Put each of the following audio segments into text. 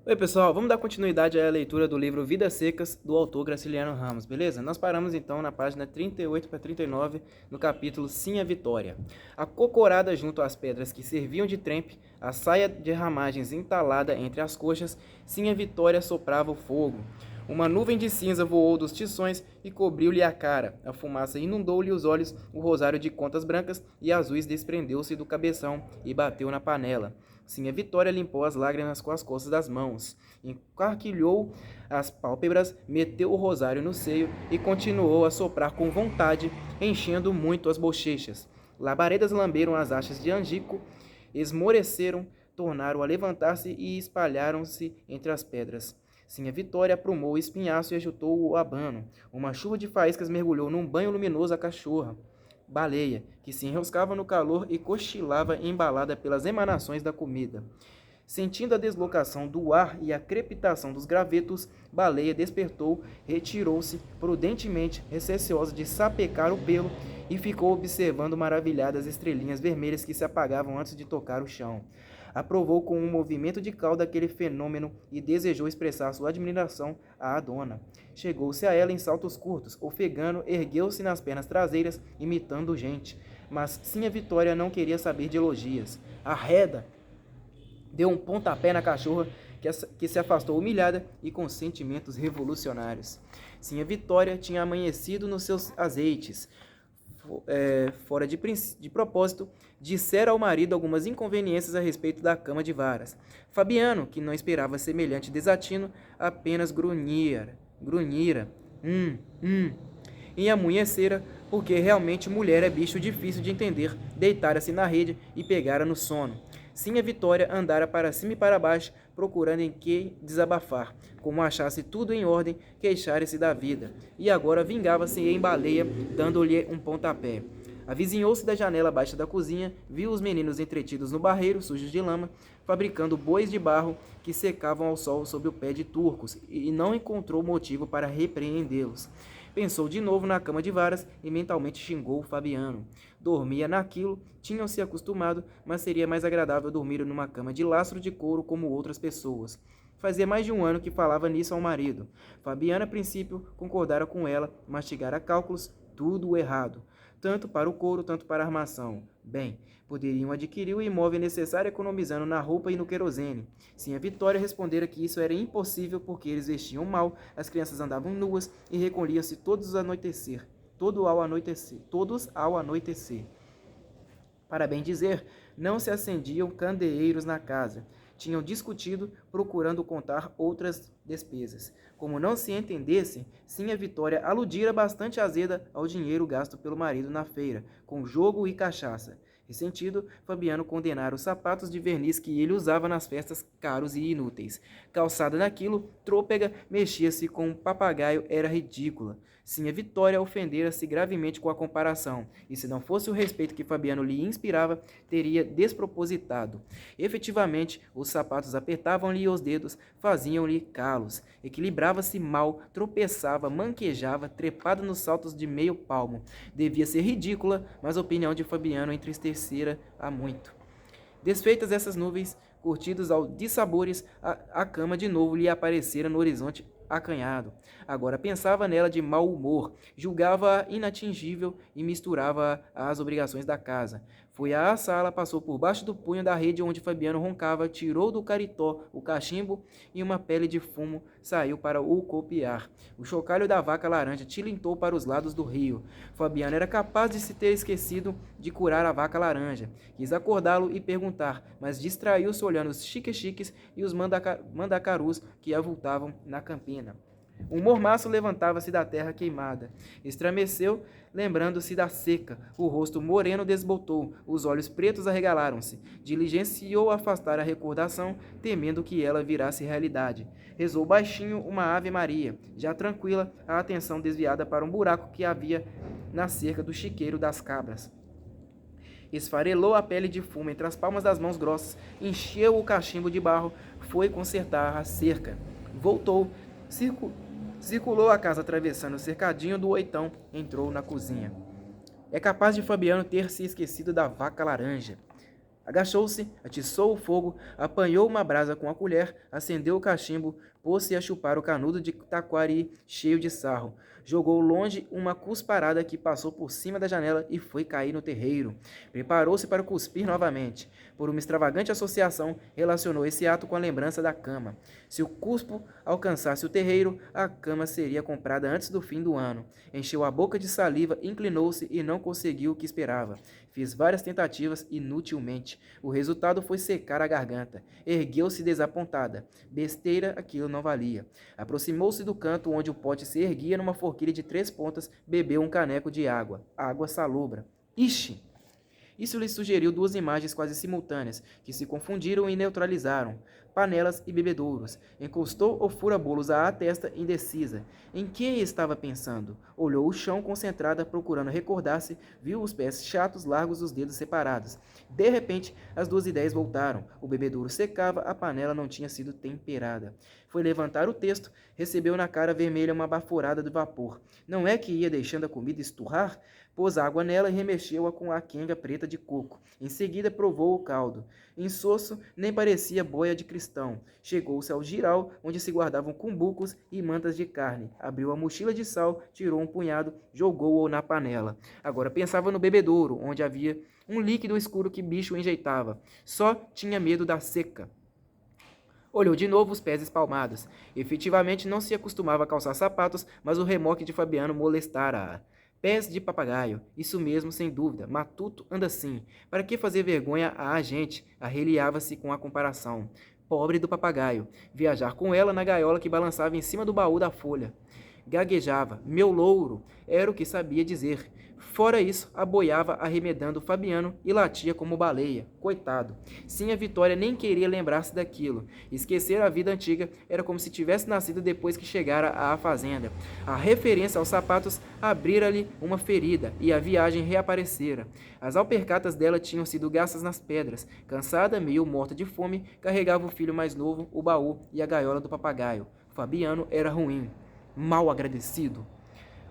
Oi pessoal, vamos dar continuidade à leitura do livro Vidas Secas, do autor Graciliano Ramos, beleza? Nós paramos então na página 38 para 39, no capítulo Sim a Vitória. Acocorada junto às pedras que serviam de trempe, a saia de ramagens entalada entre as coxas, Sim a Vitória soprava o fogo. Uma nuvem de cinza voou dos tições e cobriu-lhe a cara. A fumaça inundou-lhe os olhos, o rosário de contas brancas e azuis desprendeu-se do cabeção e bateu na panela. Sim, a Vitória limpou as lágrimas com as costas das mãos, encarquilhou as pálpebras, meteu o rosário no seio e continuou a soprar com vontade, enchendo muito as bochechas. Labaredas lamberam as hastes de angico, esmoreceram, tornaram a levantar-se e espalharam-se entre as pedras. Sim, a Vitória aprumou o espinhaço e agitou o abano. Uma chuva de faíscas mergulhou num banho luminoso a cachorra baleia, que se enroscava no calor e cochilava embalada pelas emanações da comida. Sentindo a deslocação do ar e a crepitação dos gravetos, Baleia despertou, retirou-se prudentemente, receosa de sapecar o pelo, e ficou observando maravilhada as estrelinhas vermelhas que se apagavam antes de tocar o chão. Aprovou com um movimento de cauda aquele fenômeno e desejou expressar sua admiração à dona. Chegou-se a ela em saltos curtos, ofegando, ergueu-se nas pernas traseiras, imitando gente. Mas sim, a Vitória não queria saber de elogias. Arreda! Deu um pontapé na cachorra, que se afastou humilhada e com sentimentos revolucionários. Sim, a Vitória tinha amanhecido nos seus azeites. Fora de propósito, dissera ao marido algumas inconveniências a respeito da cama de varas. Fabiano, que não esperava semelhante desatino, apenas grunhira. E amanhecera, porque realmente mulher é bicho difícil de entender, deitara-se na rede e pegara no sono. Sim, a Vitória andara para cima e para baixo, procurando em que desabafar. Como achasse tudo em ordem, queixara-se da vida. E agora vingava-se em Baleia, dando-lhe um pontapé. Avizinhou-se da janela baixa da cozinha, viu os meninos entretidos no barreiro, sujos de lama, fabricando bois de barro que secavam ao sol sob o pé de turcos, e não encontrou motivo para repreendê-los. Pensou de novo na cama de varas e mentalmente xingou Fabiano. Dormia naquilo, tinham se acostumado, mas seria mais agradável dormir numa cama de lastro de couro como outras pessoas. Fazia mais de um ano que falava nisso ao marido. Fabiano, a princípio, concordara com ela, mastigara cálculos, tudo errado. Tanto para o couro, tanto para a armação. Bem, poderiam adquirir o imóvel necessário economizando na roupa e no querosene. Sim, a Vitória respondera que isso era impossível porque eles vestiam mal, as crianças andavam nuas e recolhiam-se todos ao anoitecer. Para bem dizer, não se acendiam candeeiros na casa. Tinham discutido, procurando contar outras despesas. Como não se entendessem, sim, a Vitória aludira bastante azeda ao dinheiro gasto pelo marido na feira, com jogo e cachaça. Ressentido, Fabiano condenara os sapatos de verniz que ele usava nas festas caros e inúteis. Calçada naquilo, trôpega, mexia-se com um papagaio, era ridícula. Sim, a Vitória ofendera-se gravemente com a comparação, e se não fosse o respeito que Fabiano lhe inspirava, teria despropositado. Efetivamente, os sapatos apertavam-lhe os dedos, faziam-lhe calos. Equilibrava-se mal, tropeçava, manquejava, trepado nos saltos de meio palmo. Devia ser ridícula, mas a opinião de Fabiano entristecera a muito. Desfeitas essas nuvens, curtidos ao dissabores, a cama de novo lhe aparecera no horizonte acanhado. Agora pensava nela de mau humor, julgava-a inatingível e misturava-a às obrigações da casa. Foi à sala, passou por baixo do punho da rede onde Fabiano roncava, tirou do caritó o cachimbo e uma pele de fumo, saiu para o copiar. O chocalho da vaca laranja tilintou para os lados do rio. Fabiano era capaz de se ter esquecido de curar a vaca laranja. Quis acordá-lo e perguntar, mas distraiu-se olhando os chiques-chiques e os mandacarus que avultavam na campina. Um mormaço levantava-se da terra queimada. Estremeceu, lembrando-se da seca. O rosto moreno desbotou, os olhos pretos arregalaram-se. Diligenciou afastar a recordação, temendo que ela virasse realidade. Rezou baixinho uma Ave Maria, já tranquila, a atenção desviada para um buraco que havia na cerca do chiqueiro das cabras. Esfarelou a pele de fumo entre as palmas das mãos grossas, encheu o cachimbo de barro, foi consertar a cerca. Voltou, circulou a casa atravessando o cercadinho do oitão, entrou na cozinha. É capaz de Fabiano ter se esquecido da vaca laranja. Agachou-se, atiçou o fogo, apanhou uma brasa com a colher, acendeu o cachimbo, pôs-se a chupar o canudo de taquari cheio de sarro. Jogou longe uma cusparada que passou por cima da janela e foi cair no terreiro. Preparou-se para cuspir novamente. Por uma extravagante associação, relacionou esse ato com a lembrança da cama. Se o cuspo alcançasse o terreiro, a cama seria comprada antes do fim do ano. Encheu a boca de saliva, inclinou-se e não conseguiu o que esperava. Fez várias tentativas inutilmente. O resultado foi secar a garganta. Ergueu-se desapontada. Besteira, aquilo não valia. Aproximou-se do canto onde o pote se erguia numa forquilha de 3 pontas, bebeu um caneco de água. Água salobra. Ixi! Isso lhe sugeriu 2 imagens quase simultâneas, que se confundiram e neutralizaram. Panelas e bebedouros. Encostou o fura-bolos à testa indecisa. Em que estava pensando? Olhou o chão concentrada, procurando recordar-se, viu os pés chatos, largos, os dedos separados. De repente, as 2 ideias voltaram. O bebedouro secava, a panela não tinha sido temperada. Foi levantar o texto, recebeu na cara vermelha uma baforada de vapor. Não é que ia deixando a comida esturrar? Pôs água nela e remexeu-a com a quenga preta de coco. Em seguida provou o caldo. Insosso, nem parecia boia de cristão. Chegou-se ao giral, onde se guardavam cumbucos e mantas de carne. Abriu a mochila de sal, tirou um punhado, jogou-o na panela. Agora pensava no bebedouro, onde havia um líquido escuro que bicho enjeitava. Só tinha medo da seca. Olhou de novo os pés espalmados. Efetivamente não se acostumava a calçar sapatos, mas o remoque de Fabiano molestara-a. Pés de papagaio, isso mesmo, sem dúvida. Matuto anda assim. Para que fazer vergonha à gente? Arreliava-se com a comparação. Pobre do papagaio. Viajar com ela na gaiola que balançava em cima do baú da folha. Gaguejava. Meu louro. Era o que sabia dizer. Fora isso, aboiava arremedando Fabiano e latia como baleia. Coitado. Sim, a Vitória nem queria lembrar-se daquilo. Esquecer a vida antiga era como se tivesse nascido depois que chegara à fazenda. A referência aos sapatos abrira-lhe uma ferida e a viagem reaparecera. As alpercatas dela tinham sido gastas nas pedras. Cansada, meio morta de fome, carregava o filho mais novo, o baú e a gaiola do papagaio. Fabiano era ruim. Mal agradecido.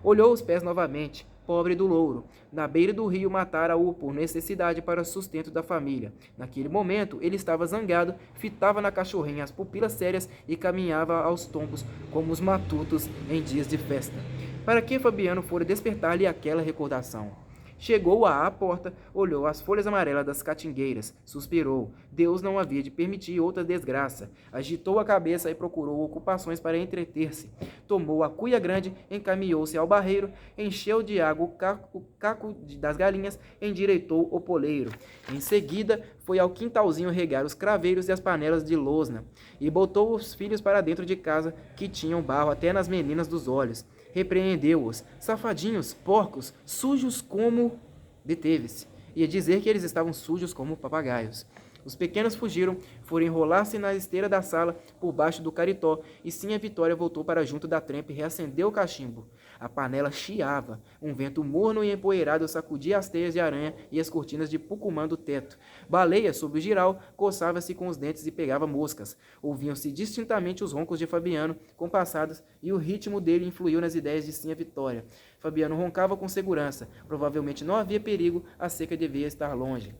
Olhou os pés novamente. Pobre do louro. Na beira do rio matara-o por necessidade para o sustento da família. Naquele momento, ele estava zangado, fitava na cachorrinha as pupilas sérias e caminhava aos tombos como os matutos em dias de festa. Para que Fabiano fora despertar-lhe aquela recordação? Chegou à porta, olhou as folhas amarelas das catingueiras, suspirou. Deus não havia de permitir outra desgraça. Agitou a cabeça e procurou ocupações para entreter-se. Tomou a cuia grande, encaminhou-se ao barreiro, encheu de água o caco das galinhas, endireitou o poleiro. Em seguida, foi ao quintalzinho regar os craveiros e as panelas de losna, e botou os filhos para dentro de casa, que tinham barro até nas meninas dos olhos. Repreendeu-os. Safadinhos, porcos, sujos como... Deteve-se. Ia dizer que eles estavam sujos como papagaios. Os pequenos fugiram, foram enrolar-se na esteira da sala, por baixo do caritó, e sim a Vitória voltou para junto da trempe e reacendeu o cachimbo. A panela chiava. Um vento morno e empoeirado sacudia as teias de aranha e as cortinas de pucumã do teto. Baleia, sob o giral, coçava-se com os dentes e pegava moscas. Ouviam-se distintamente os roncos de Fabiano, compassados, e o ritmo dele influiu nas ideias de sim a Vitória. Fabiano roncava com segurança. Provavelmente não havia perigo, a seca devia estar longe.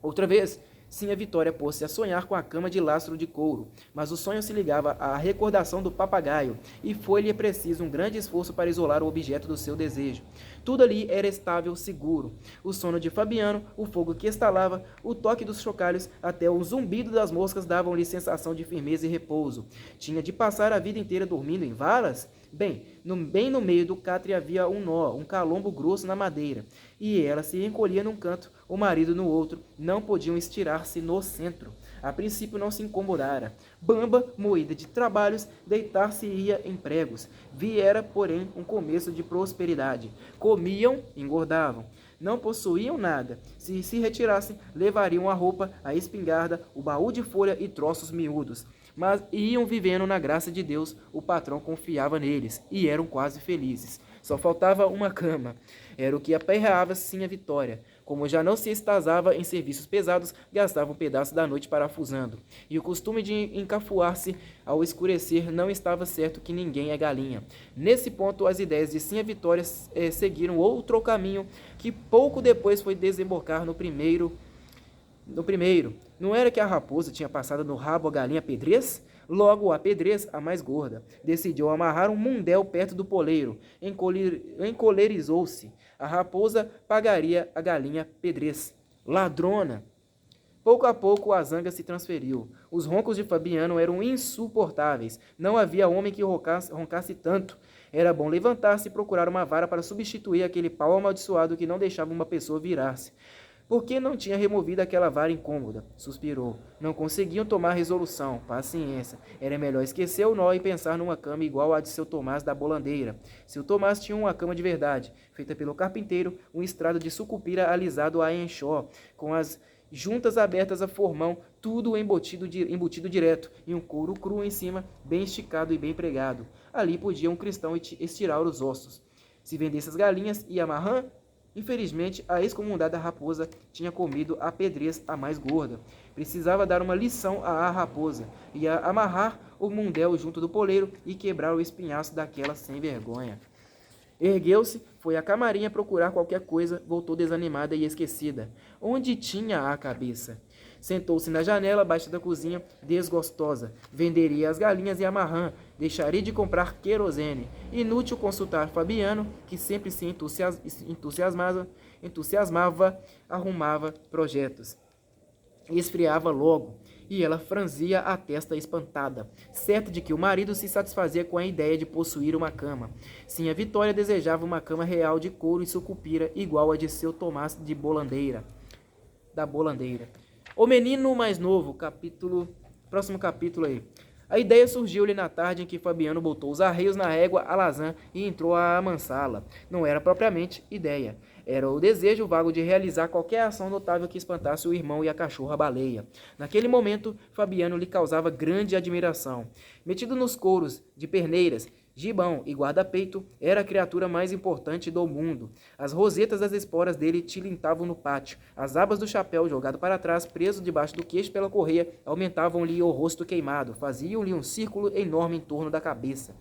Outra vez, sim, a Vitória pôs-se a sonhar com a cama de lastro de couro, mas o sonho se ligava à recordação do papagaio, e foi-lhe preciso um grande esforço para isolar o objeto do seu desejo. Tudo ali era estável, seguro. O sono de Fabiano, o fogo que estalava, o toque dos chocalhos, até o zumbido das moscas davam-lhe sensação de firmeza e repouso. Tinha de passar a vida inteira dormindo em valas? Bem no meio do catre havia um nó, um calombo grosso na madeira, e ela se encolhia num canto, o marido no outro, não podiam estirar-se no centro. A princípio não se incomodara. Bamba, moída de trabalhos, deitar-se-ia em pregos. Viera, porém, um começo de prosperidade. Comiam, engordavam. Não possuíam nada. Se retirassem, levariam a roupa, a espingarda, o baú de folha e troços miúdos. Mas iam vivendo na graça de Deus, o patrão confiava neles, e eram quase felizes. Só faltava uma cama. Era o que aperreava sim a Vitória. Como já não se estazava em serviços pesados, gastava um pedaço da noite parafusando. E o costume de encafuar-se ao escurecer não estava certo que ninguém é galinha. Nesse ponto, as ideias de sim a Vitória seguiram outro caminho, que pouco depois foi desembocar no primeiro No primeiro, não era que a raposa tinha passado no rabo a galinha pedrez? Logo, a pedrez, a mais gorda, decidiu amarrar um mundel perto do poleiro. Encolerizou-se. A raposa pagaria a galinha pedrez. Ladrona! Pouco a pouco a zanga se transferiu. Os roncos de Fabiano eram insuportáveis. Não havia homem que roncasse tanto. Era bom levantar-se e procurar uma vara para substituir aquele pau amaldiçoado que não deixava uma pessoa virar-se. Por que não tinha removido aquela vara incômoda? Suspirou. Não conseguiam tomar resolução. Paciência. Era melhor esquecer o nó e pensar numa cama igual à de seu Tomás da Bolandeira. Seu Tomás tinha uma cama de verdade, feita pelo carpinteiro, um estrado de sucupira alisado a enxó, com as juntas abertas a formão, tudo embutido direto, e um couro cru em cima, bem esticado e bem pregado. Ali podia um cristão estirar os ossos. Se vendesse as galinhas e a marrã, infelizmente, a excomungada raposa tinha comido a pedrez a mais gorda. Precisava dar uma lição à raposa, e amarrar o mundel junto do poleiro e quebrar o espinhaço daquela sem vergonha. Ergueu-se, foi à camarinha procurar qualquer coisa, voltou desanimada e esquecida. Onde tinha a cabeça? Sentou-se na janela abaixo da cozinha, desgostosa. Venderia as galinhas e a marrã, deixaria de comprar querosene. Inútil consultar Fabiano, que sempre se entusiasmava, arrumava projetos. Esfriava logo, e ela franzia a testa espantada, certa de que o marido se satisfazia com a ideia de possuir uma cama. Sim, a Vitória desejava uma cama real de couro e sucupira, igual a de seu Tomás de Bolandeira. Da Bolandeira. O menino mais novo, próximo capítulo aí. A ideia surgiu-lhe na tarde em que Fabiano botou os arreios na régua alazã e entrou a amansá-la. Não era propriamente ideia. Era o desejo vago de realizar qualquer ação notável que espantasse o irmão e a cachorra-baleia. Naquele momento, Fabiano lhe causava grande admiração. Metido nos couros de perneiras, gibão e guarda-peito, era a criatura mais importante do mundo. As rosetas das esporas dele tilintavam no pátio. As abas do chapéu, jogado para trás, preso debaixo do queixo pela correia, aumentavam-lhe o rosto queimado, faziam-lhe um círculo enorme em torno da cabeça.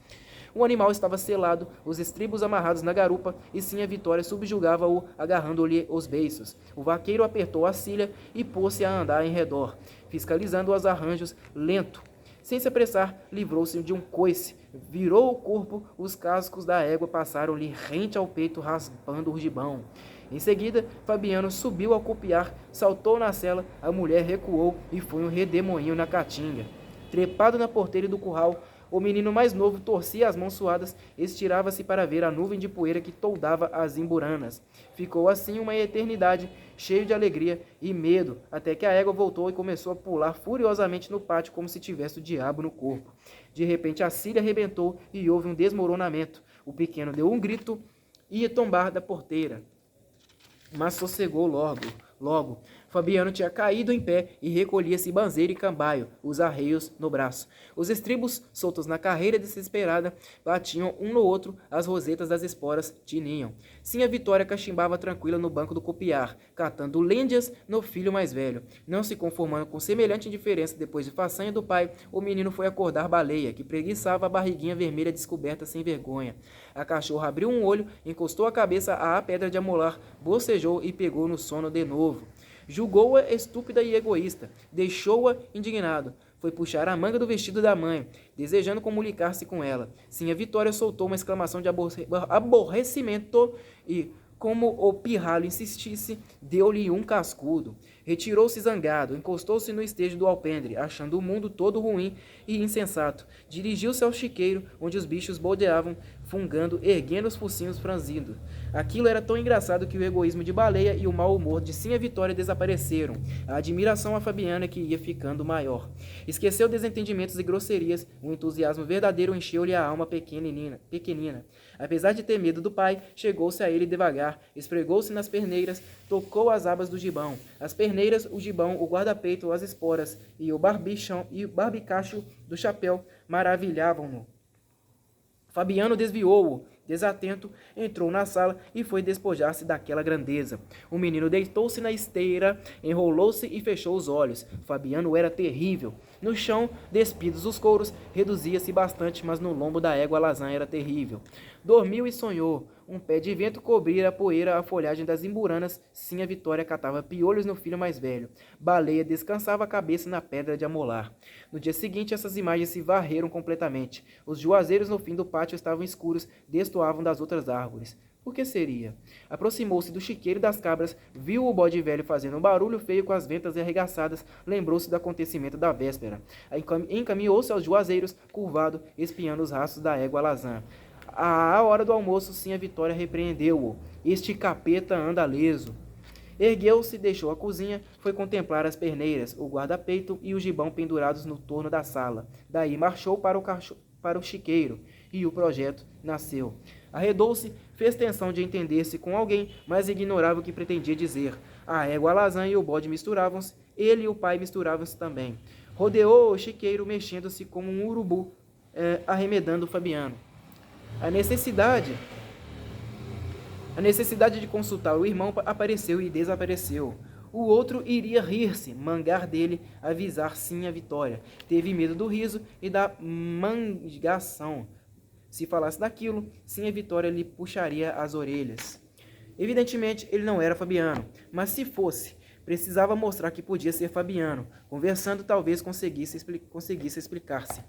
O animal estava selado, os estribos amarrados na garupa, e sim a Vitória subjugava-o, agarrando-lhe os beiços. O vaqueiro apertou a cilha e pôs-se a andar em redor, fiscalizando os arranjos, lento. Sem se apressar, livrou-se de um coice, virou o corpo, os cascos da égua passaram-lhe rente ao peito, raspando o gibão. Em seguida, Fabiano subiu ao copiar, saltou na sela, a mulher recuou e foi um redemoinho na caatinga. Trepado na porteira do curral, o menino mais novo torcia as mãos suadas, estirava-se para ver a nuvem de poeira que toldava as imburanas. Ficou assim uma eternidade, cheio de alegria e medo, até que a égua voltou e começou a pular furiosamente no pátio como se tivesse o diabo no corpo. De repente a cilha arrebentou e houve um desmoronamento. O pequeno deu um grito e ia tombar da porteira, mas sossegou logo. Fabiano tinha caído em pé e recolhia-se banzeiro e cambaio, os arreios no braço. Os estribos, soltos na carreira desesperada, batiam um no outro, as rosetas das esporas tiniam. Sim, a Vitória cachimbava tranquila no banco do copiar, catando lêndias no filho mais velho. Não se conformando com semelhante indiferença depois de façanha do pai, o menino foi acordar Baleia, que preguiçava a barriguinha vermelha descoberta sem vergonha. A cachorra abriu um olho, encostou a cabeça à pedra de amolar, bocejou e pegou no sono de novo. Julgou-a estúpida e egoísta, deixou-a indignado. Foi puxar a manga do vestido da mãe, desejando comunicar-se com ela. Sim, a Vitória soltou uma exclamação de aborrecimento e, como o pirralho insistisse, deu-lhe um cascudo. Retirou-se zangado, encostou-se no estejo do alpendre, achando o mundo todo ruim e insensato. Dirigiu-se ao chiqueiro, onde os bichos boldeavam, fungando, erguendo os focinhos franzindo. Aquilo era tão engraçado que o egoísmo de Baleia e o mau humor de Sim a Vitória desapareceram. A admiração a Fabiana que ia ficando maior. Esqueceu desentendimentos e grosserias, o entusiasmo verdadeiro encheu-lhe a alma pequenina. Apesar de ter medo do pai, chegou-se a ele devagar, esfregou-se nas perneiras, tocou as abas do gibão. As perneiras, o gibão, o guarda-peito, as esporas e o barbicacho do chapéu maravilhavam-no. Fabiano desviou-o. Desatento, entrou na sala e foi despojar-se daquela grandeza. O menino deitou-se na esteira, enrolou-se e fechou os olhos. Fabiano era terrível. No chão, despidos os couros, reduzia-se bastante, mas no lombo da égua a alazã era terrível. Dormiu e sonhou. Um pé de vento cobrira a poeira a folhagem das imburanas. Sim, a Vitória catava piolhos no filho mais velho. Baleia descansava a cabeça na pedra de amolar. No dia seguinte, essas imagens se varreram completamente. Os juazeiros no fim do pátio estavam escuros, destoavam das outras árvores. Por que seria? Aproximou-se do chiqueiro das cabras, viu o bode velho fazendo um barulho feio com as ventas arregaçadas, lembrou-se do acontecimento da véspera. Encaminhou-se aos juazeiros, curvado, espiando os rastros da égua alazã. À hora do almoço, sim, a Vitória repreendeu-o. Este capeta anda leso. Ergueu-se, deixou a cozinha, foi contemplar as perneiras, o guarda-peito e o gibão pendurados no torno da sala. Daí marchou para o chiqueiro, e o projeto nasceu. Arredou-se, fez tensão de entender-se com alguém, mas ignorava o que pretendia dizer. A égua alazã e o bode misturavam-se, ele e o pai misturavam-se também. Rodeou o chiqueiro, mexendo-se como um urubu, arremedando Fabiano. A necessidade de consultar o irmão apareceu e desapareceu. O outro iria rir-se, mangar dele, avisar sim a Vitória. Teve medo do riso e da mangação. Se falasse daquilo, sim a Vitória lhe puxaria as orelhas. Evidentemente, ele não era Fabiano, mas se fosse, precisava mostrar que podia ser Fabiano. Conversando, talvez conseguisse explicar-se.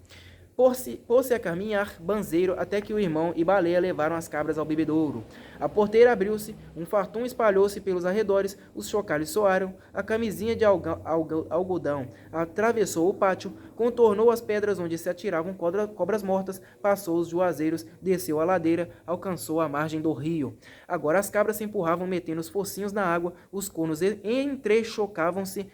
Pôs-se a caminhar, banzeiro, até que o irmão e Baleia levaram as cabras ao bebedouro. A porteira abriu-se, um fartum espalhou-se pelos arredores, os chocalhos soaram, a camisinha de algodão atravessou o pátio, contornou as pedras onde se atiravam cobras mortas, passou os juazeiros, desceu a ladeira, alcançou a margem do rio. Agora as cabras se empurravam metendo os focinhos na água, os conos entrechocavam-se.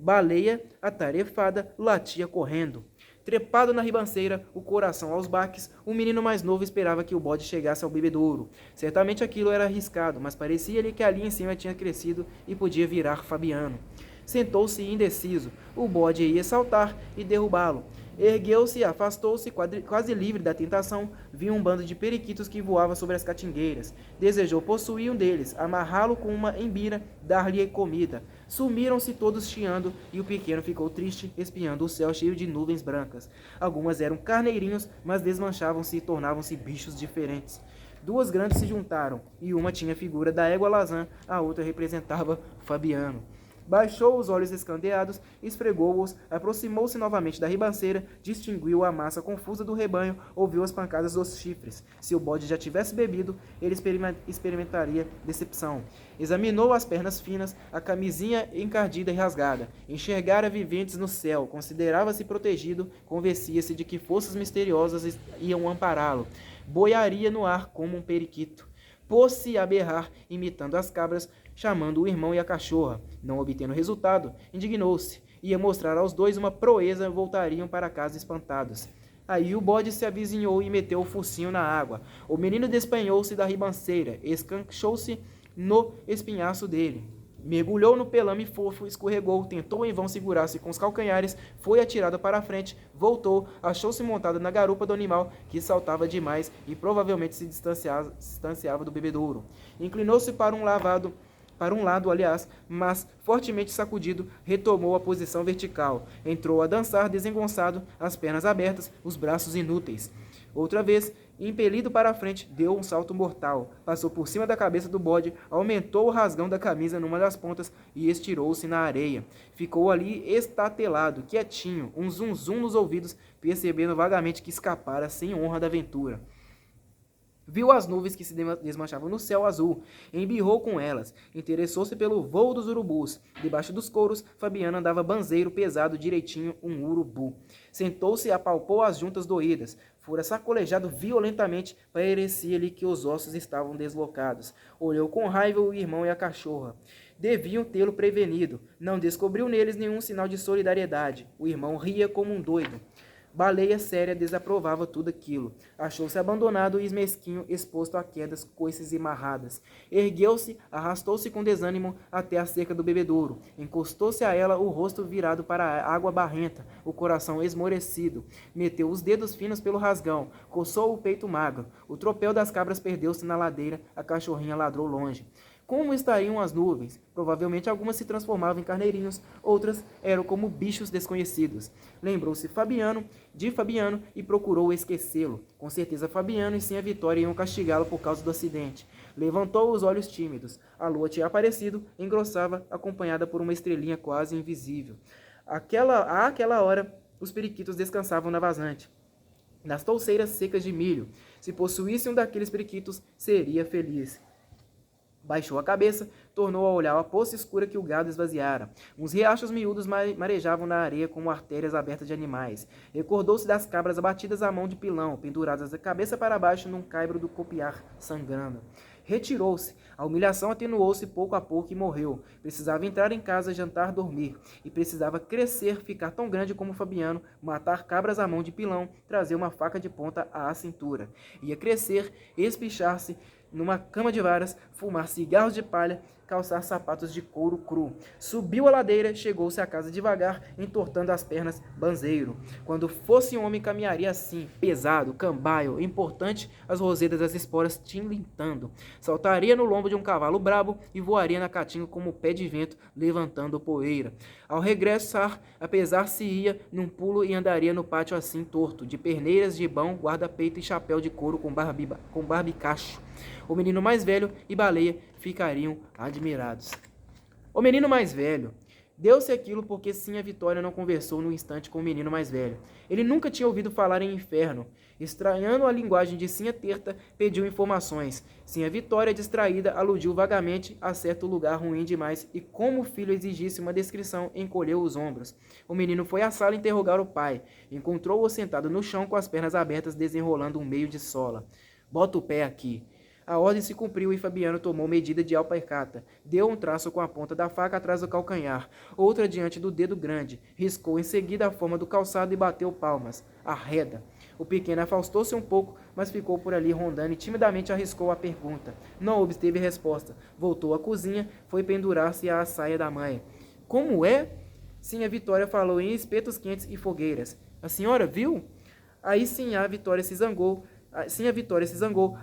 Baleia, atarefada, latia correndo. Trepado na ribanceira, o coração aos baques, o menino mais novo esperava que o bode chegasse ao bebedouro. Certamente aquilo era arriscado, mas parecia-lhe que ali em cima tinha crescido e podia virar Fabiano. Sentou-se indeciso. O bode ia saltar e derrubá-lo. Ergueu-se e afastou-se, quase livre da tentação, viu um bando de periquitos que voava sobre as catingueiras. Desejou possuir um deles, amarrá-lo com uma embira, dar-lhe comida. Sumiram-se todos chiando, e o pequeno ficou triste, espiando o céu cheio de nuvens brancas. Algumas eram carneirinhos, mas desmanchavam-se e tornavam-se bichos diferentes. Duas grandes se juntaram, e uma tinha a figura da égua alazã, a outra representava Fabiano. Baixou os olhos escandeados, esfregou-os, aproximou-se novamente da ribanceira, distinguiu a massa confusa do rebanho, ouviu as pancadas dos chifres. Se o bode já tivesse bebido, ele experimentaria decepção. Examinou as pernas finas, a camisinha encardida e rasgada. Enxergara viventes no céu, considerava-se protegido, convencia-se de que forças misteriosas iam ampará-lo. Boiaria no ar como um periquito. Pôs-se a berrar, imitando as cabras, chamando o irmão e a cachorra. Não obtendo resultado, indignou-se. Ia mostrar aos dois uma proeza, voltariam para casa espantados. Aí o bode se avizinhou e meteu o focinho na água. O menino despenhou-se da ribanceira, escanchou-se no espinhaço dele. Mergulhou no pelame fofo, escorregou, tentou em vão segurar-se com os calcanhares, foi atirado para a frente, voltou, achou-se montado na garupa do animal, que saltava demais e provavelmente se distanciava do bebedouro. Inclinou-se para um lado, mas, fortemente sacudido, retomou a posição vertical. Entrou a dançar desengonçado, as pernas abertas, os braços inúteis. Outra vez, impelido para a frente, deu um salto mortal. Passou por cima da cabeça do bode, aumentou o rasgão da camisa numa das pontas e estirou-se na areia. Ficou ali estatelado, quietinho, um zum-zum nos ouvidos, percebendo vagamente que escapara sem honra da aventura. Viu as nuvens que se desmanchavam no céu azul, embirrou com elas, interessou-se pelo voo dos urubus. Debaixo dos couros, Fabiano andava banzeiro, pesado, direitinho, um urubu. Sentou-se e apalpou as juntas doídas. Fora sacolejado violentamente, parecia-lhe que os ossos estavam deslocados. Olhou com raiva o irmão e a cachorra. Deviam tê-lo prevenido. Não descobriu neles nenhum sinal de solidariedade. O irmão ria como um doido. Baleia séria desaprovava tudo aquilo. Achou-se abandonado e mesquinho, exposto a quedas, coices e marradas. Ergueu-se, arrastou-se com desânimo até a cerca do bebedouro. Encostou-se a ela, o rosto virado para a água barrenta, o coração esmorecido. Meteu os dedos finos pelo rasgão, coçou o peito magro. O tropel das cabras perdeu-se na ladeira, a cachorrinha ladrou longe. Como estariam as nuvens? Provavelmente algumas se transformavam em carneirinhos, outras eram como bichos desconhecidos. Lembrou-se de Fabiano e procurou esquecê-lo. Com certeza Fabiano e sim a Vitória iam castigá-lo por causa do acidente. Levantou os olhos tímidos. A lua tinha aparecido, engrossava, acompanhada por uma estrelinha quase invisível. Àquela hora, os periquitos descansavam na vazante, nas touceiras secas de milho. Se possuísse um daqueles periquitos, seria feliz. Baixou a cabeça, tornou a olhar a poça escura que o gado esvaziara. Uns riachos miúdos marejavam na areia como artérias abertas de animais. Recordou-se das cabras abatidas à mão de pilão, penduradas da cabeça para baixo num caibro do copiar, sangrando. Retirou-se. A humilhação atenuou-se pouco a pouco e morreu. Precisava entrar em casa, jantar, dormir. E precisava crescer, ficar tão grande como Fabiano, matar cabras à mão de pilão, trazer uma faca de ponta à cintura. Ia crescer, espichar-se numa cama de varas, fumar cigarros de palha, calçar sapatos de couro cru. Subiu a ladeira, chegou-se à casa devagar, entortando as pernas, banzeiro. Quando fosse homem, caminharia assim, pesado, cambaio, importante, as rosedas das esporas tilintando. Saltaria no lombo de um cavalo brabo e voaria na caatinga como pé de vento, levantando poeira. Ao regressar, apesar-se ia num pulo e andaria no pátio assim torto, de perneiras, gibão, guarda-peito e chapéu de couro com barbicacho. O menino mais velho e Baleia ficariam admirados. O menino mais velho. Deu-se aquilo porque sim a Vitória não conversou num instante com o menino mais velho. Ele nunca tinha ouvido falar em inferno. Estranhando a linguagem de Sinha Terta, pediu informações. Sinha Vitória, distraída, aludiu vagamente a certo lugar ruim demais e, como o filho exigisse uma descrição, encolheu os ombros. O menino foi à sala interrogar o pai. Encontrou-o sentado no chão com as pernas abertas, desenrolando um meio de sola. Bota o pé aqui. A ordem se cumpriu e Fabiano tomou medida de alpargata. Deu um traço com a ponta da faca atrás do calcanhar, outra diante do dedo grande. Riscou em seguida a forma do calçado e bateu palmas. Arreda. O pequeno afastou-se um pouco, mas ficou por ali rondando e timidamente arriscou a pergunta. Não obteve resposta. Voltou à cozinha, foi pendurar-se à saia da mãe. Como é? Sim, a Vitória falou em espetos quentes e fogueiras. A senhora viu? Aí sim a Vitória se zangou.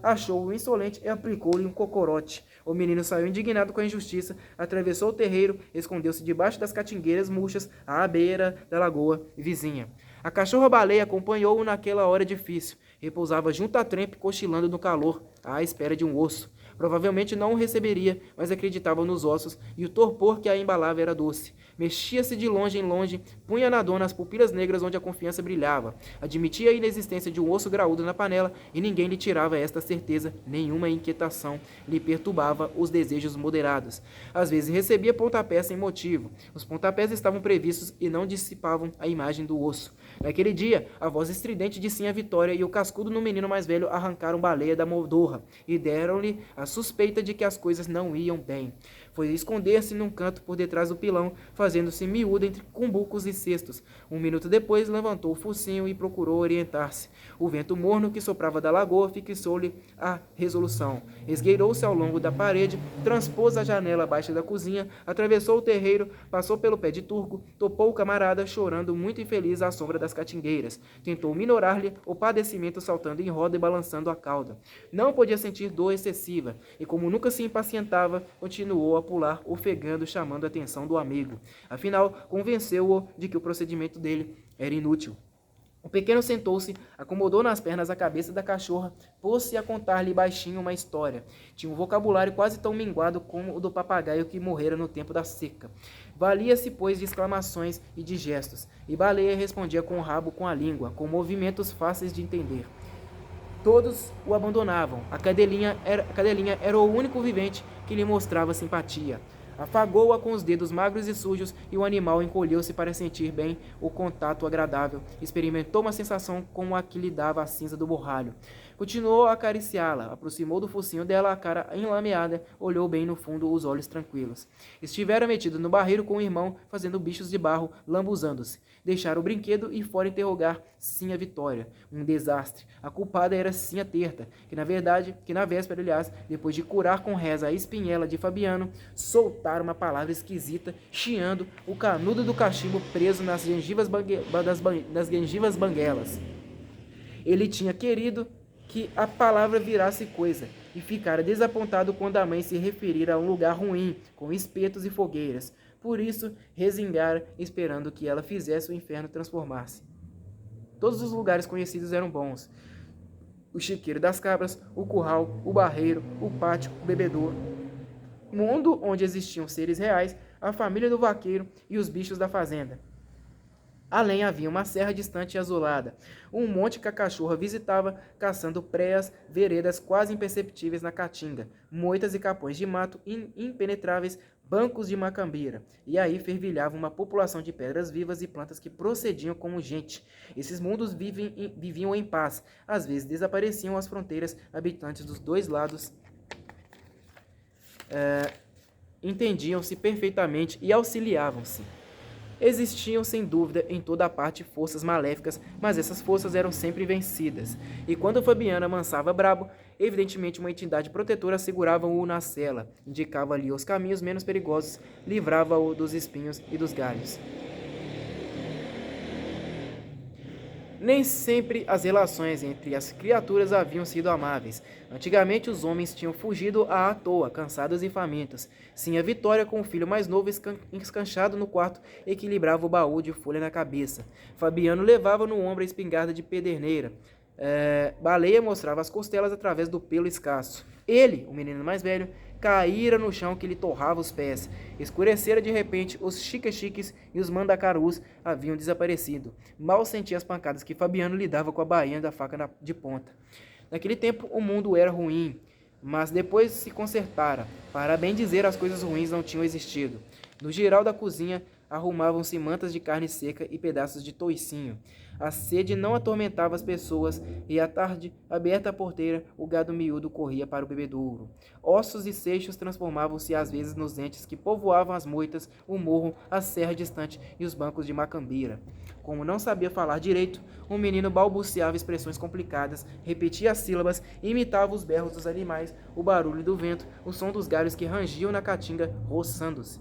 Achou-o insolente e aplicou-lhe um cocorote. O menino saiu indignado com a injustiça, atravessou o terreiro, escondeu-se debaixo das catingueiras murchas à beira da lagoa vizinha. A cachorra-baleia acompanhou-o naquela hora difícil. Repousava junto à trempe, cochilando no calor, à espera de um osso. Provavelmente não o receberia, mas acreditava nos ossos, e o torpor que a embalava era doce. Mexia-se de longe em longe, punha na dona as pupilas negras onde a confiança brilhava. Admitia a inexistência de um osso graúdo na panela, e ninguém lhe tirava esta certeza, nenhuma inquietação lhe perturbava os desejos moderados. Às vezes recebia pontapés sem motivo. Os pontapés estavam previstos e não dissipavam a imagem do osso. Naquele dia, a voz estridente de Sinha Vitória e o cascudo no menino mais velho arrancaram Baleia da Modorra e deram-lhe a suspeita de que as coisas não iam bem. Foi esconder-se num canto por detrás do pilão, fazendo-se miúdo entre cumbucos e cestos. Um minuto depois, levantou o focinho e procurou orientar-se. O vento morno que soprava da lagoa fixou-lhe a resolução. Esgueirou-se ao longo da parede, transpôs a janela baixa da cozinha, atravessou o terreiro, passou pelo pé de turco, topou o camarada, chorando muito infeliz à sombra das catingueiras. Tentou minorar-lhe o padecimento saltando em roda e balançando a cauda. Não podia sentir dor excessiva, e como nunca se impacientava, continuou a pular, ofegando, chamando a atenção do amigo. Afinal, convenceu-o de que o procedimento dele era inútil. O pequeno sentou-se, acomodou nas pernas a cabeça da cachorra, pôs-se a contar-lhe baixinho uma história. Tinha um vocabulário quase tão minguado como o do papagaio que morrera no tempo da seca. Valia-se, pois, de exclamações e de gestos, e Baleia respondia com o rabo com a língua, com movimentos fáceis de entender. Todos o abandonavam. A cadelinha era o único vivente que lhe mostrava simpatia. Afagou-a com os dedos magros e sujos e o animal encolheu-se para sentir bem o contato agradável. Experimentou uma sensação como a que lhe dava a cinza do borralho. Continuou a acariciá-la, aproximou do focinho dela a cara enlameada, olhou bem no fundo os olhos tranquilos. Estivera metido no barreiro com o irmão, fazendo bichos de barro, lambuzando-se. Deixara o brinquedo e fora interrogar Sinha Vitória. Um desastre. A culpada era Sinha Terta, que na véspera, aliás, depois de curar com reza a espinhela de Fabiano, soltara uma palavra esquisita, chiando o canudo do cachimbo preso nas gengivas banguelas. Ele tinha querido que a palavra virasse coisa. e ficara desapontado quando a mãe se referira a um lugar ruim, com espetos e fogueiras. Por isso, resingara, esperando que ela fizesse o inferno transformar-se. Todos os lugares conhecidos eram bons. O chiqueiro das cabras, o curral, o barreiro, o pátio, o bebedouro. Mundo onde existiam seres reais, a família do vaqueiro e os bichos da fazenda. Além havia uma serra distante e azulada, um monte que a cachorra visitava, caçando praias, veredas quase imperceptíveis na caatinga, moitas e capões de mato impenetráveis, bancos de macambira. E aí fervilhava uma população de pedras vivas e plantas que procediam como gente. Esses mundos viviam em paz, às vezes desapareciam as fronteiras, habitantes dos dois lados entendiam-se perfeitamente e auxiliavam-se. Existiam, sem dúvida, em toda a parte forças maléficas, mas essas forças eram sempre vencidas. E quando Fabiano amansava brabo, evidentemente uma entidade protetora segurava-o na cela, indicava-lhe os caminhos menos perigosos, livrava-o dos espinhos e dos galhos. Nem sempre as relações entre as criaturas haviam sido amáveis. Antigamente os homens tinham fugido à toa, cansados e famintos. Sim, a Vitória, com o filho mais novo escanchado no quarto, equilibrava o baú de folha na cabeça. Fabiano levava no ombro a espingarda de pederneira. Baleia mostrava as costelas através do pelo escasso. Ele, o menino mais velho, caíra no chão que lhe torrava os pés. Escurecera de repente, os chiques e os mandacarus haviam desaparecido. Mal sentia as pancadas que Fabiano lhe dava com a bainha da faca de ponta. Naquele tempo o mundo era ruim, mas depois se consertara. Para bem dizer, as coisas ruins não tinham existido. No geral da cozinha arrumavam-se mantas de carne seca e pedaços de toicinho. A sede não atormentava as pessoas, e à tarde, aberta a porteira, o gado miúdo corria para o bebedouro. Ossos e seixos transformavam-se às vezes nos entes que povoavam as moitas, o morro, a serra distante e os bancos de macambira. Como não sabia falar direito, o menino balbuciava expressões complicadas, repetia as sílabas, imitava os berros dos animais, o barulho do vento, o som dos galhos que rangiam na caatinga, roçando-se.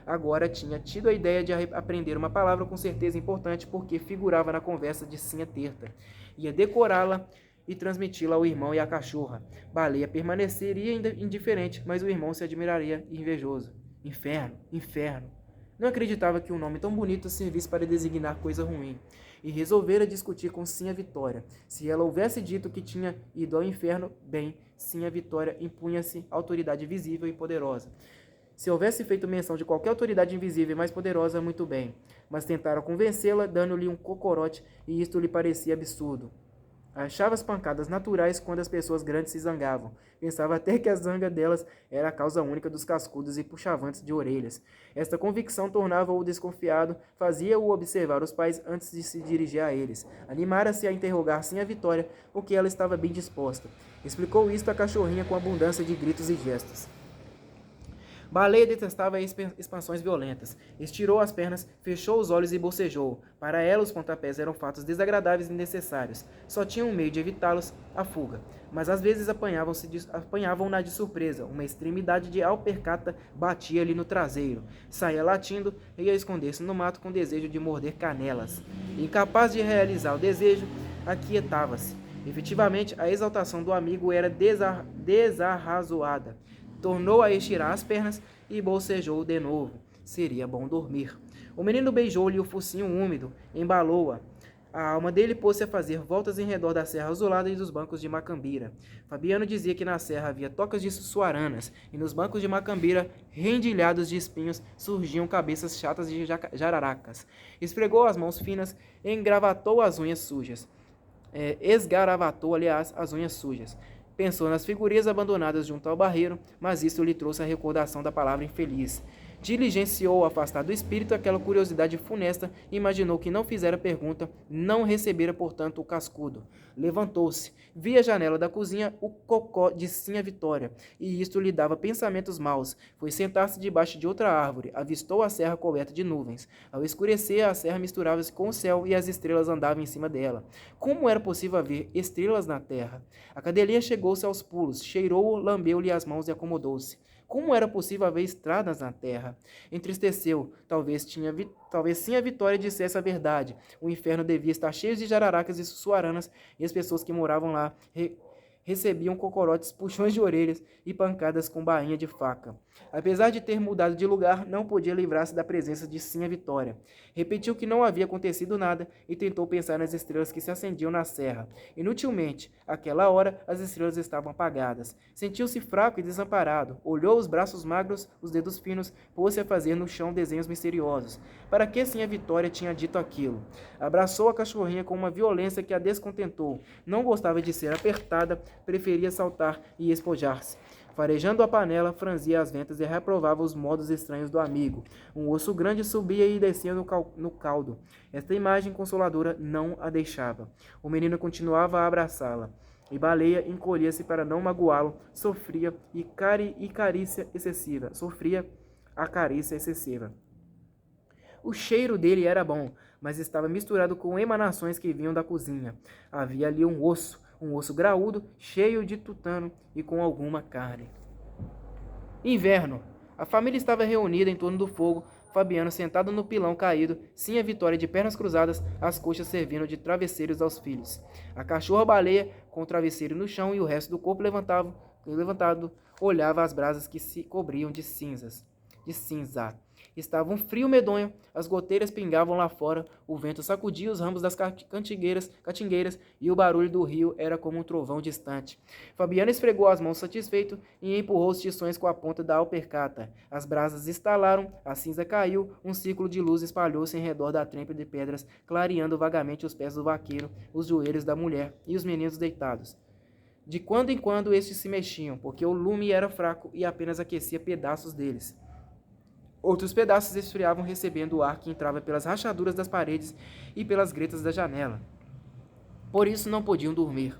Agora tinha tido a ideia de aprender uma palavra com certeza importante porque figurava na conversa de Sinha Terta. Ia decorá-la e transmiti-la ao irmão e à cachorra. Baleia permaneceria indiferente, mas o irmão se admiraria invejoso. Inferno, inferno. Não acreditava que um nome tão bonito servisse para designar coisa ruim. E resolvera discutir com Sinha Vitória. Se ela houvesse dito que tinha ido ao inferno, bem, Sinha Vitória impunha-se autoridade visível e poderosa. Se houvesse feito menção de qualquer autoridade invisível e mais poderosa, muito bem. Mas tentaram convencê-la, dando-lhe um cocorote, e isto lhe parecia absurdo. Achava as pancadas naturais quando as pessoas grandes se zangavam. Pensava até que a zanga delas era a causa única dos cascudos e puxavantes de orelhas. Esta convicção tornava-o desconfiado, fazia-o observar os pais antes de se dirigir a eles. Animara-se a interrogar Sinha Vitória, porque ela estava bem disposta. Explicou isto à cachorrinha com abundância de gritos e gestos. Baleia detestava expansões violentas. Estirou as pernas, fechou os olhos e bocejou. Para ela, os pontapés eram fatos desagradáveis e necessários. Só tinha um meio de evitá-los, a fuga. Mas às vezes apanhavam-na de surpresa. Uma extremidade de alpercata batia-lhe no traseiro. Saía latindo e ia esconder-se no mato com desejo de morder canelas. Incapaz de realizar o desejo, aquietava-se. Efetivamente, a exaltação do amigo era desarrazoada. Tornou a estirar as pernas e bocejou de novo. Seria bom dormir. O menino beijou-lhe o focinho úmido, embalou-a. A alma dele pôs-se a fazer voltas em redor da serra azulada e dos bancos de macambira. Fabiano dizia que na serra havia tocas de suaranas, e nos bancos de macambira, rendilhados de espinhos, surgiam cabeças chatas de jararacas. Esfregou as mãos finas, engravatou as unhas sujas. Esgaravatou, aliás, as unhas sujas. Pensou nas figurinhas abandonadas junto ao barreiro, mas isso lhe trouxe a recordação da palavra infeliz. Diligenciou afastar do espírito aquela curiosidade funesta e imaginou que não fizera pergunta, não recebera, portanto, o cascudo. Levantou-se, via a janela da cozinha o cocó de Sinha Vitória, e isto lhe dava pensamentos maus. Foi sentar-se debaixo de outra árvore, avistou a serra coberta de nuvens. Ao escurecer, a serra misturava-se com o céu e as estrelas andavam em cima dela. Como era possível haver estrelas na terra? A cadelinha chegou-se aos pulos, cheirou-o, lambeu-lhe as mãos e acomodou-se. Como era possível haver estradas na terra? Entristeceu. Talvez Sinha Vitória dissesse a verdade. O inferno devia estar cheio de jararacas e suaranas, e as pessoas que moravam lá recebiam cocorotes, puxões de orelhas e pancadas com bainha de faca. Apesar de ter mudado de lugar, não podia livrar-se da presença de Sinha Vitória. Repetiu que não havia acontecido nada e tentou pensar nas estrelas que se acendiam na serra. Inutilmente, àquela hora, as estrelas estavam apagadas. Sentiu-se fraco e desamparado. Olhou os braços magros, os dedos finos, pôs-se a fazer no chão desenhos misteriosos. Para que Sinha Vitória tinha dito aquilo? Abraçou a cachorrinha com uma violência que a descontentou. Não gostava de ser apertada, preferia saltar e espojar-se. Farejando a panela, franzia as ventas e reprovava os modos estranhos do amigo. Um osso grande subia e descia no caldo. Esta imagem consoladora não a deixava. O menino continuava a abraçá-la. E Baleia encolhia-se para não magoá-lo, sofria a carícia excessiva. O cheiro dele era bom, mas estava misturado com emanações que vinham da cozinha. Havia ali um osso graúdo, cheio de tutano e com alguma carne. Inverno. A família estava reunida em torno do fogo, Fabiano sentado no pilão caído, Sinha Vitória de pernas cruzadas, as coxas servindo de travesseiros aos filhos. A cachorra-baleia, com o travesseiro no chão e o resto do corpo levantado, olhava as brasas que se cobriam de cinza. Estava um frio medonho, as goteiras pingavam lá fora, o vento sacudia os ramos das catingueiras e o barulho do rio era como um trovão distante. Fabiano esfregou as mãos satisfeito e empurrou os tições com a ponta da alpercata. As brasas estalaram, a cinza caiu, um círculo de luz espalhou-se em redor da trempe de pedras, clareando vagamente os pés do vaqueiro, os joelhos da mulher e os meninos deitados. De quando em quando estes se mexiam, porque o lume era fraco e apenas aquecia pedaços deles. Outros pedaços esfriavam recebendo o ar que entrava pelas rachaduras das paredes e pelas gretas da janela. Por isso não podiam dormir.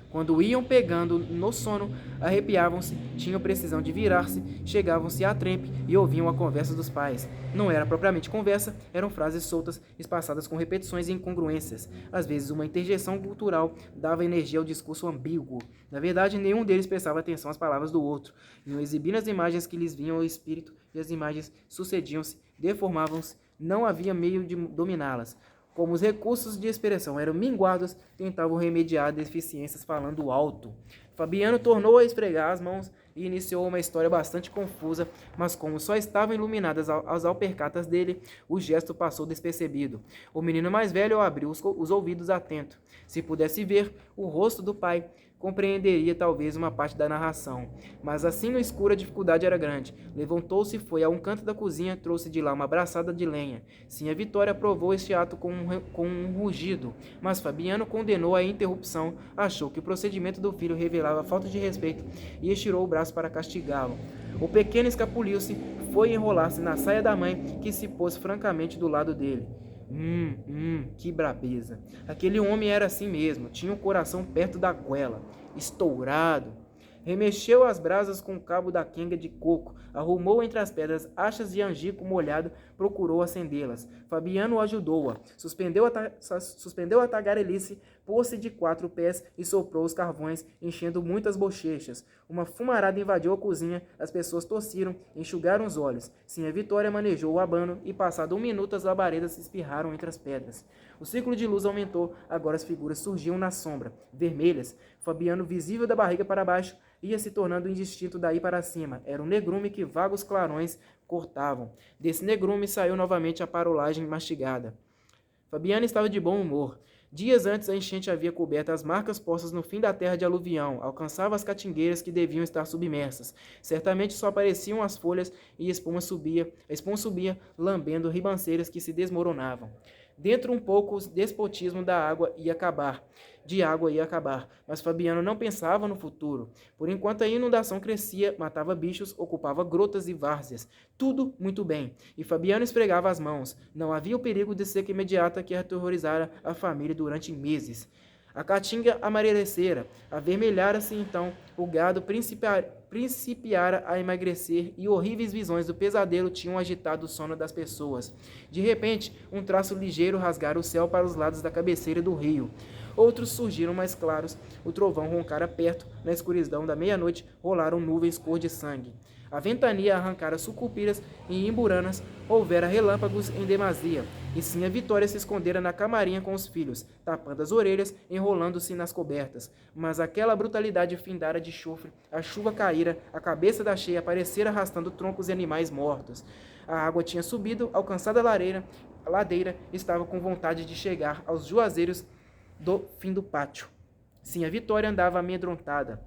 Quando iam pegando no sono, arrepiavam-se, tinham precisão de virar-se, chegavam-se à trempe e ouviam a conversa dos pais. Não era propriamente conversa, eram frases soltas, espaçadas com repetições e incongruências. Às vezes uma interjeição cultural dava energia ao discurso ambíguo. Na verdade, nenhum deles prestava atenção às palavras do outro. Iam exibindo as imagens que lhes vinham ao espírito e as imagens sucediam-se, deformavam-se, não havia meio de dominá-las. Como os recursos de expressão eram minguados, tentavam remediar deficiências falando alto. Fabiano tornou a esfregar as mãos e iniciou uma história bastante confusa, mas como só estavam iluminadas as alpercatas dele, o gesto passou despercebido. O menino mais velho abriu os ouvidos atento. Se pudesse ver o rosto do pai, compreenderia talvez uma parte da narração. Mas assim no escuro a dificuldade era grande. Levantou-se e foi a um canto da cozinha, trouxe de lá uma braçada de lenha. Sinha Vitória aprovou este ato com um rugido, mas Fabiano condenou a interrupção, achou que o procedimento do filho revelava falta de respeito e estirou o braço para castigá-lo. O pequeno escapuliu-se, foi enrolar-se na saia da mãe, que se pôs francamente do lado dele. Que brabeza. Aquele homem era assim mesmo, tinha o coração perto da goela, estourado. Remexeu as brasas com o cabo da quenga de coco, arrumou entre as pedras achas de angico molhado, procurou acendê-las. Fabiano ajudou-a, suspendeu a tagarelice, pôs-se de 4 pés e soprou os carvões, enchendo muitas bochechas. Uma fumarada invadiu a cozinha, as pessoas tossiram, enxugaram os olhos. Sinha Vitória manejou o abano e, passado 1 minuto, as labaredas se espirraram entre as pedras. O círculo de luz aumentou, agora as figuras surgiam na sombra, vermelhas. Fabiano, visível da barriga para baixo, ia se tornando indistinto daí para cima. Era um negrume que vagos clarões cortavam. Desse negrume saiu novamente a parolagem mastigada. Fabiano estava de bom humor. Dias antes a enchente havia coberto as marcas postas no fim da terra de aluvião, alcançava as catingueiras que deviam estar submersas. Certamente só apareciam as folhas e a espuma subia, lambendo ribanceiras que se desmoronavam. Dentro um pouco o despotismo de água ia acabar, mas Fabiano não pensava no futuro. Por enquanto a inundação crescia, matava bichos, ocupava grotas e várzeas. Tudo muito bem, e Fabiano esfregava as mãos. Não havia o perigo de seca imediata que aterrorizara a família durante meses. A caatinga amarelecera, avermelhara-se então, o gado principiara a emagrecer e horríveis visões do pesadelo tinham agitado o sono das pessoas. De repente, um traço ligeiro rasgara o céu para os lados da cabeceira do rio. Outros surgiram mais claros, o trovão roncara perto, na escuridão da meia-noite rolaram nuvens cor de sangue. A ventania arrancara sucupiras e imburanas, houvera relâmpagos em demasia, e sim a Vitória se escondera na camarinha com os filhos, tapando as orelhas, enrolando-se nas cobertas. Mas aquela brutalidade findara de chofre, a chuva caíra, a cabeça da cheia aparecera arrastando troncos e animais mortos. A água tinha subido, alcançada a ladeira, estava com vontade de chegar aos juazeiros do fim do pátio. Sim, a Vitória andava amedrontada.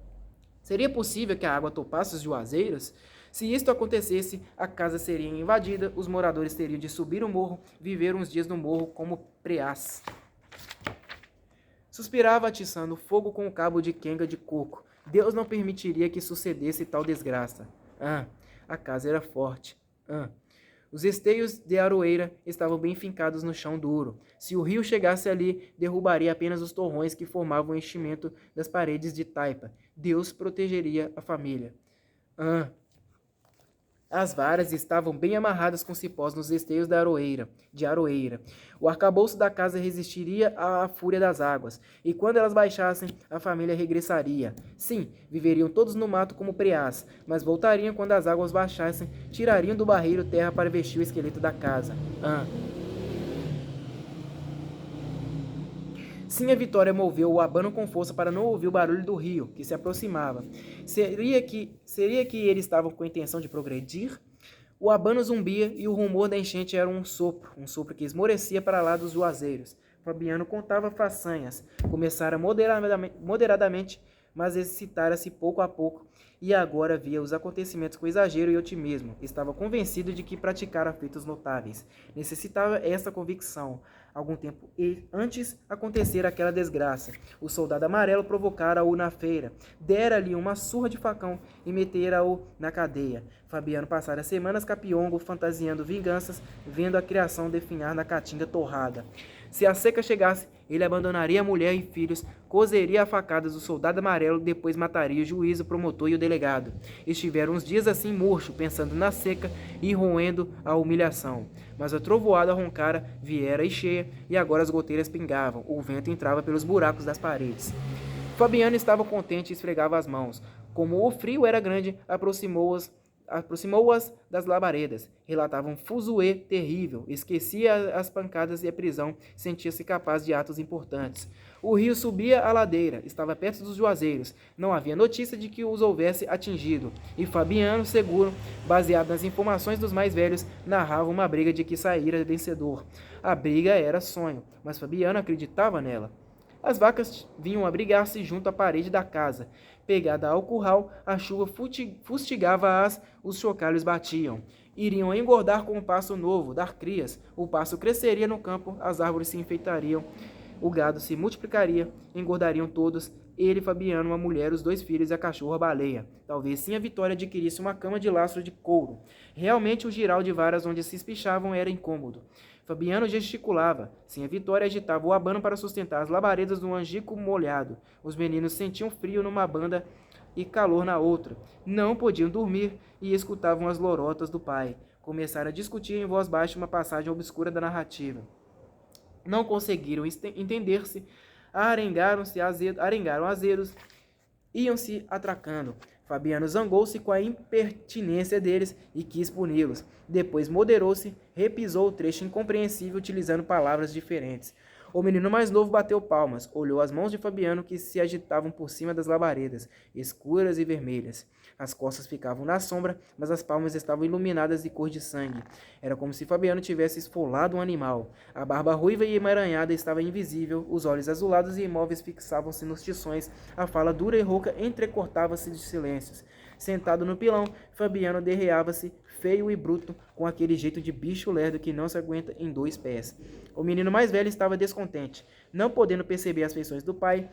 Seria possível que a água topasse os juazeiros? Se isto acontecesse, a casa seria invadida, os moradores teriam de subir o morro, viver uns dias no morro como preás. Suspirava atiçando fogo com o cabo de quenga de coco. Deus não permitiria que sucedesse tal desgraça. A casa era forte. Os esteios de aroeira estavam bem fincados no chão duro. Se o rio chegasse ali, derrubaria apenas os torrões que formavam o enchimento das paredes de taipa. Deus protegeria a família. As varas estavam bem amarradas com cipós nos esteios de aroeira. O arcabouço da casa resistiria à fúria das águas, e quando elas baixassem, a família regressaria. Sim, viveriam todos no mato como preás, mas voltariam quando as águas baixassem, tirariam do barreiro terra para vestir o esqueleto da casa. Sim, a Vitória moveu o abano com força para não ouvir o barulho do rio, que se aproximava. Seria que eles estavam com a intenção de progredir? O abano zumbia e o rumor da enchente era um sopro que esmorecia para lá dos juazeiros. Fabiano contava façanhas. Começara moderadamente, mas excitara-se pouco a pouco, e agora via os acontecimentos com exagero e otimismo. Estava convencido de que praticara feitos notáveis. Necessitava essa convicção. Algum tempo antes acontecer aquela desgraça. O soldado amarelo provocara-o na feira, dera-lhe uma surra de facão e metera-o na cadeia. Fabiano passara semanas capiongo, fantasiando vinganças, vendo a criação definhar na caatinga torrada. Se a seca chegasse, ele abandonaria a mulher e filhos, cozeria a facadas o soldado amarelo, depois mataria o juiz, o promotor e o delegado. Estiveram uns dias assim murcho, pensando na seca e roendo a humilhação. Mas a trovoada roncara, viera e cheia, e agora as goteiras pingavam, o vento entrava pelos buracos das paredes. Fabiano estava contente e esfregava as mãos. Como o frio era grande, aproximou-as das labaredas. Relatava um fuzuê terrível. Esquecia as pancadas e a prisão. Sentia-se capaz de atos importantes. O rio subia a ladeira. Estava perto dos juazeiros. Não havia notícia de que os houvesse atingido. E Fabiano, seguro, baseado nas informações dos mais velhos, narrava uma briga de que saíra vencedor. A briga era sonho, mas Fabiano acreditava nela. As vacas vinham abrigar-se junto à parede da casa. Pegada ao curral, a chuva fustigava-as, os chocalhos batiam. Iriam engordar com o pasto novo, dar crias. O pasto cresceria no campo, as árvores se enfeitariam, o gado se multiplicaria, engordariam todos, ele, Fabiano, a mulher, os 2 filhos e a cachorra-baleia. Talvez sim a Vitória adquirisse uma cama de lastro de couro. Realmente o giral de varas onde se espichavam era incômodo. Fabiano gesticulava. Sim, a Vitória agitava o abano para sustentar as labaredas do angico molhado. Os meninos sentiam frio numa banda e calor na outra. Não podiam dormir e escutavam as lorotas do pai. Começaram a discutir em voz baixa uma passagem obscura da narrativa. Não conseguiram entender-se, arengaram azedos, iam-se atracando. Fabiano zangou-se com a impertinência deles e quis puni-los. Depois moderou-se, repisou o trecho incompreensível utilizando palavras diferentes. O menino mais novo bateu palmas, olhou as mãos de Fabiano que se agitavam por cima das labaredas, escuras e vermelhas. As costas ficavam na sombra, mas as palmas estavam iluminadas de cor de sangue. Era como se Fabiano tivesse esfolado um animal. A barba ruiva e emaranhada estava invisível, os olhos azulados e imóveis fixavam-se nos tições, a fala dura e rouca entrecortava-se de silêncios. Sentado no pilão, Fabiano derreava-se, feio e bruto, com aquele jeito de bicho lerdo que não se aguenta em 2 pés. O menino mais velho estava descontente. Não podendo perceber as feições do pai,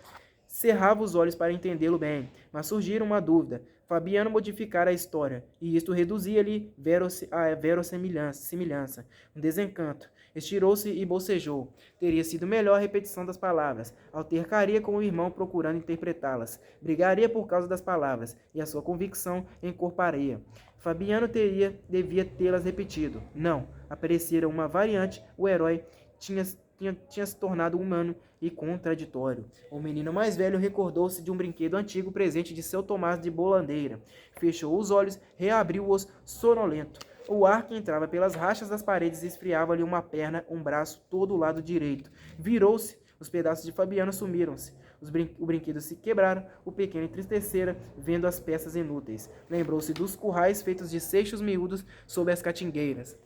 cerrava os olhos para entendê-lo bem, mas surgira uma dúvida. Fabiano modificara a história, e isto reduzia-lhe a verossimilhança. Um desencanto. Estirou-se e bocejou. Teria sido melhor a repetição das palavras. Altercaria com o irmão procurando interpretá-las. Brigaria por causa das palavras, e a sua convicção encorparia. Fabiano devia tê-las repetido. Não. Aparecera uma variante. O herói tinha se tornado humano e contraditório. O menino mais velho recordou-se de um brinquedo antigo presente de seu Tomás de Bolandeira. Fechou os olhos, reabriu-os sonolento. O ar que entrava pelas rachas das paredes esfriava-lhe uma perna, um braço, todo o lado direito. Virou-se, os pedaços de Fabiano sumiram-se. O brinquedo se quebraram, o pequeno entristecera, vendo as peças inúteis. Lembrou-se dos currais feitos de seixos miúdos sob as catingueiras.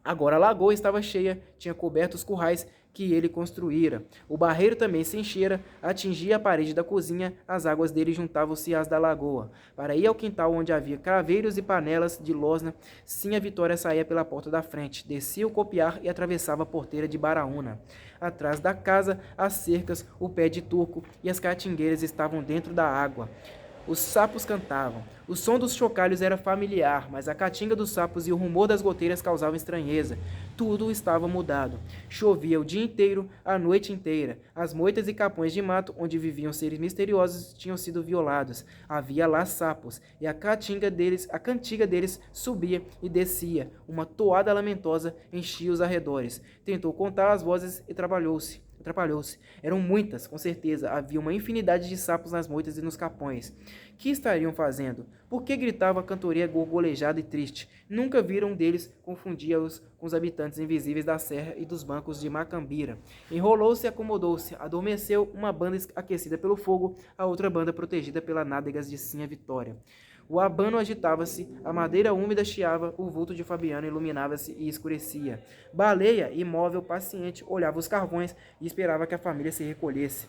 Agora a lagoa estava cheia, tinha coberto os currais que ele construíra. O barreiro também se enchera, atingia a parede da cozinha, as águas dele juntavam-se às da lagoa. Para ir ao quintal onde havia craveiros e panelas de losna, Sinha Vitória saía pela porta da frente, descia o copiar e atravessava a porteira de Baraúna. Atrás da casa, as cercas, o pé de turco e as catingueiras estavam dentro da água. Os sapos cantavam. O som dos chocalhos era familiar, mas a caatinga dos sapos e o rumor das goteiras causavam estranheza. Tudo estava mudado. Chovia o dia inteiro, a noite inteira. As moitas e capões de mato, onde viviam seres misteriosos, tinham sido violados. Havia lá sapos, e a cantiga deles subia e descia. Uma toada lamentosa enchia os arredores. Tentou contar as vozes e atrapalhou-se. Eram muitas, com certeza. Havia uma infinidade de sapos nas moitas e nos capões. Que estariam fazendo? Por que gritava a cantoria gorgolejada e triste? Nunca viram um deles, confundia-os com os habitantes invisíveis da serra e dos bancos de Macambira. Enrolou-se e acomodou-se. Adormeceu uma banda aquecida pelo fogo, a outra banda protegida pelas nádegas de Sinha Vitória. O abano agitava-se, a madeira úmida chiava, o vulto de Fabiano iluminava-se e escurecia. Baleia, imóvel, paciente, olhava os carvões e esperava que a família se recolhesse.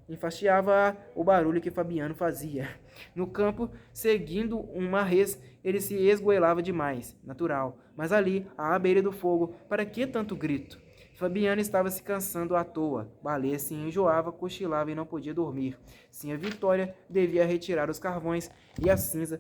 Enfastiava o barulho que Fabiano fazia. No campo, seguindo uma res, ele se esgoelava demais, natural. Mas ali, à beira do fogo, para que tanto grito? Fabiano estava se cansando à toa. Baleia se enjoava, cochilava e não podia dormir. Sinha Vitória devia retirar os carvões e a cinza,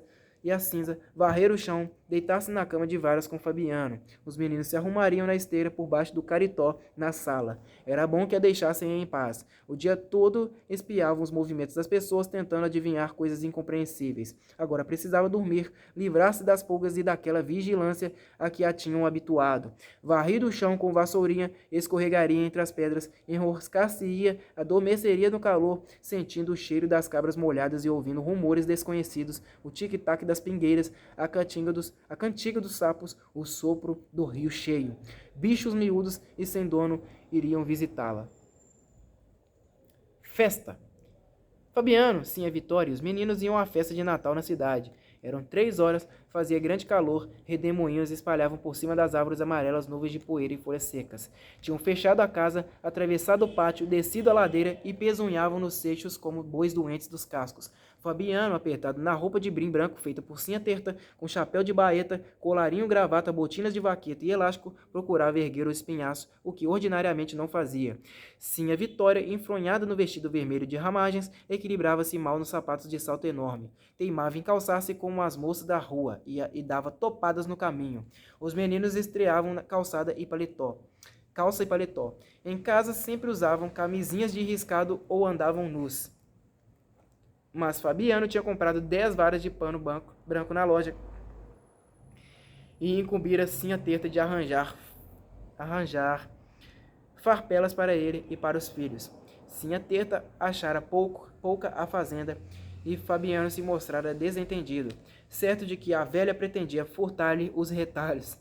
varrer o chão, deitar-se na cama de varas com Fabiano. Os meninos se arrumariam na esteira por baixo do caritó, na sala. Era bom que a deixassem em paz. O dia todo espiavam os movimentos das pessoas, tentando adivinhar coisas incompreensíveis. Agora precisava dormir, livrar-se das pulgas e daquela vigilância a que a tinham habituado. Varrido o chão com vassourinha, escorregaria entre as pedras, enroscar-se-ia, adormeceria no calor, sentindo o cheiro das cabras molhadas e ouvindo rumores desconhecidos, o tic-tac das pingueiras, a cantiga dos sapos, o sopro do rio cheio. Bichos miúdos e sem dono iriam visitá-la. Festa. Fabiano, Sinha Vitória e os meninos iam à festa de Natal na cidade. Eram 3 horas, fazia grande calor, redemoinhos espalhavam por cima das árvores amarelas nuvens de poeira e folhas secas. Tinham fechado a casa, atravessado o pátio, descido a ladeira e pesunhavam nos seixos como bois doentes dos cascos. Fabiano, apertado na roupa de brim branco feita por Sinha Terta, com chapéu de baeta, colarinho, gravata, botinas de vaqueta e elástico, procurava erguer o espinhaço, o que ordinariamente não fazia. Sinha Vitória, enfronhada no vestido vermelho de ramagens, equilibrava-se mal nos sapatos de salto enorme. Teimava em calçar-se como as moças da rua e dava topadas no caminho. Os meninos estreavam na calça e paletó. Em casa sempre usavam camisinhas de riscado ou andavam nus. Mas Fabiano tinha comprado 10 varas de pano branco na loja e incumbira Sinha Terta de arranjar farpelas para ele e para os filhos. Sinha Terta achara pouca a fazenda e Fabiano se mostrara desentendido, certo de que a velha pretendia furtar-lhe os retalhos.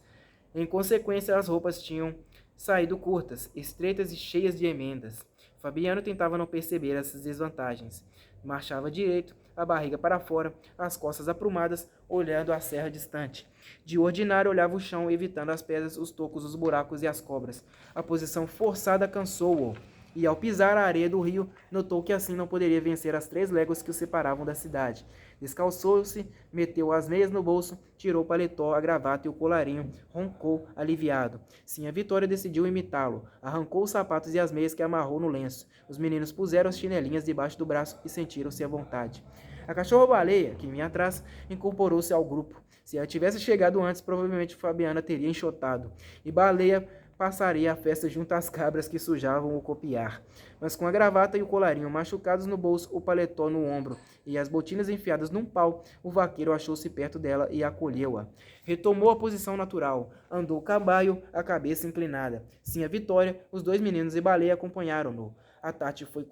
Em consequência, as roupas tinham saído curtas, estreitas e cheias de emendas. Fabiano tentava não perceber essas desvantagens. Marchava direito, a barriga para fora, as costas aprumadas, olhando a serra distante. De ordinário olhava o chão, evitando as pedras, os tocos, os buracos e as cobras. A posição forçada cansou-o, e ao pisar a areia do rio, notou que assim não poderia vencer as 3 léguas que o separavam da cidade. Descalçou-se, meteu as meias no bolso, tirou o paletó, a gravata e o colarinho, roncou, aliviado. Sinha Vitória decidiu imitá-lo. Arrancou os sapatos e as meias que amarrou no lenço. Os meninos puseram as chinelinhas debaixo do braço e sentiram-se à vontade. A cachorra-baleia, que vinha atrás, incorporou-se ao grupo. Se ela tivesse chegado antes, provavelmente Fabiana teria enxotado. E Baleia passaria a festa junto às cabras que sujavam o copiar. Mas com a gravata e o colarinho machucados no bolso, o paletó no ombro e as botinas enfiadas num pau, o vaqueiro achou-se perto dela e acolheu-a. Retomou a posição natural, andou cabaio, a cabeça inclinada. Sim, a Vitória, os 2 meninos e Baleia acompanharam-no. A tarde foi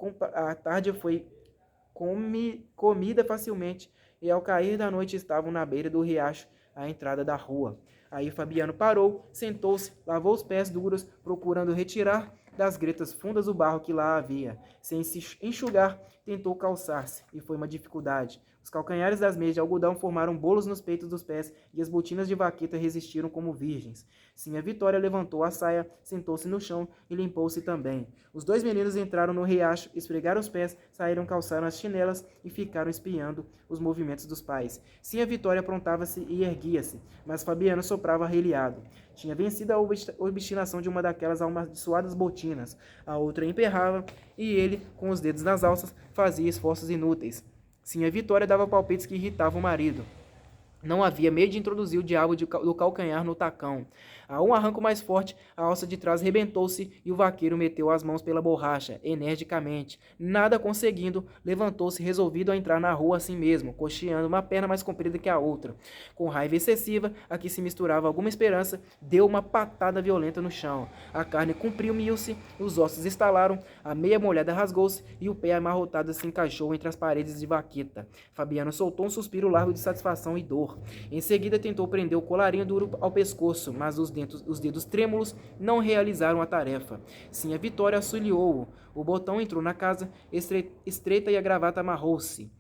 comida facilmente, e ao cair da noite estavam na beira do riacho, à entrada da rua. Aí Fabiano parou, sentou-se, lavou os pés duros, procurando retirar das gretas fundas o barro que lá havia. Sem se enxugar, tentou calçar-se, e foi uma dificuldade. Os calcanhares das meias de algodão formaram bolos nos peitos dos pés, e as botinas de vaqueta resistiram como virgens. Sim, a Vitória levantou a saia, sentou-se no chão e limpou-se também. Os 2 meninos entraram no riacho, esfregaram os pés, saíram, calçaram as chinelas e ficaram espiando os movimentos dos pais. Sim, a Vitória aprontava-se e erguia-se, mas Fabiano soprava reliado. Tinha vencido a obstinação de uma daquelas amaldiçoadas botinas. A outra emperrava, e ele, com os dedos nas alças, fazia esforços inúteis. Sim, a Vitória dava palpites que irritavam o marido. Não havia meio de introduzir o diabo do calcanhar no tacão. A um arranco mais forte, a alça de trás rebentou-se e o vaqueiro meteu as mãos pela borracha, energicamente. Nada conseguindo, levantou-se resolvido a entrar na rua assim mesmo, coxeando uma perna mais comprida que a outra. Com raiva excessiva, a que se misturava alguma esperança, deu uma patada violenta no chão. A carne comprimiu-se, os ossos estalaram, a meia molhada rasgou-se e o pé amarrotado se encaixou entre as paredes de vaqueta. Fabiano soltou um suspiro largo de satisfação e dor. Em seguida tentou prender o colarinho duro ao pescoço, mas os dedos trêmulos não realizaram a tarefa. Sim, a Vitória auxiliou-o. O botão entrou na casa, estreita, e a gravata amarrou-se.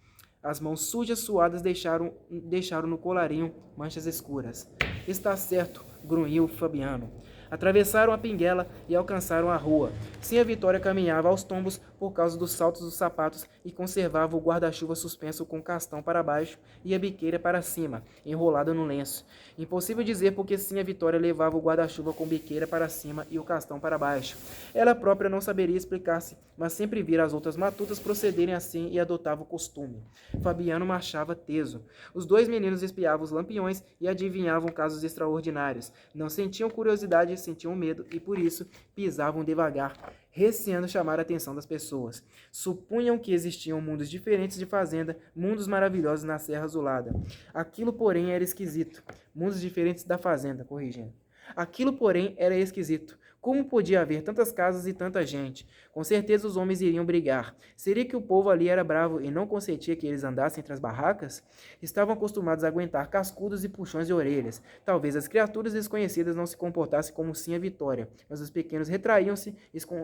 As mãos sujas, suadas, deixaram no colarinho manchas escuras. Está certo, grunhiu Fabiano. Atravessaram a pinguela e alcançaram a rua. Sim, a Vitória caminhava aos tombos por causa dos saltos dos sapatos e conservava o guarda-chuva suspenso com o castão para baixo e a biqueira para cima, enrolada no lenço. Impossível dizer porque sim, a Vitória levava o guarda-chuva com biqueira para cima e o castão para baixo. Ela própria não saberia explicar-se, mas sempre vira as outras matutas procederem assim e adotava o costume. Fabiano marchava teso. Os 2 meninos espiavam os lampiões e adivinhavam casos extraordinários. Não sentiam curiosidade, sentiam medo e, por isso, pisavam devagar, receando chamar a atenção das pessoas. Supunham que existiam mundos diferentes de fazenda, mundos maravilhosos na Serra Azulada. Aquilo, porém, era esquisito. Mundos diferentes da fazenda, corrigindo. Aquilo, porém, era esquisito. Como podia haver tantas casas e tanta gente? Com certeza os homens iriam brigar. Seria que o povo ali era bravo e não consentia que eles andassem entre as barracas? Estavam acostumados a aguentar cascudos e puxões de orelhas. Talvez as criaturas desconhecidas não se comportassem como sim a Vitória, mas os pequenos retraíam-se,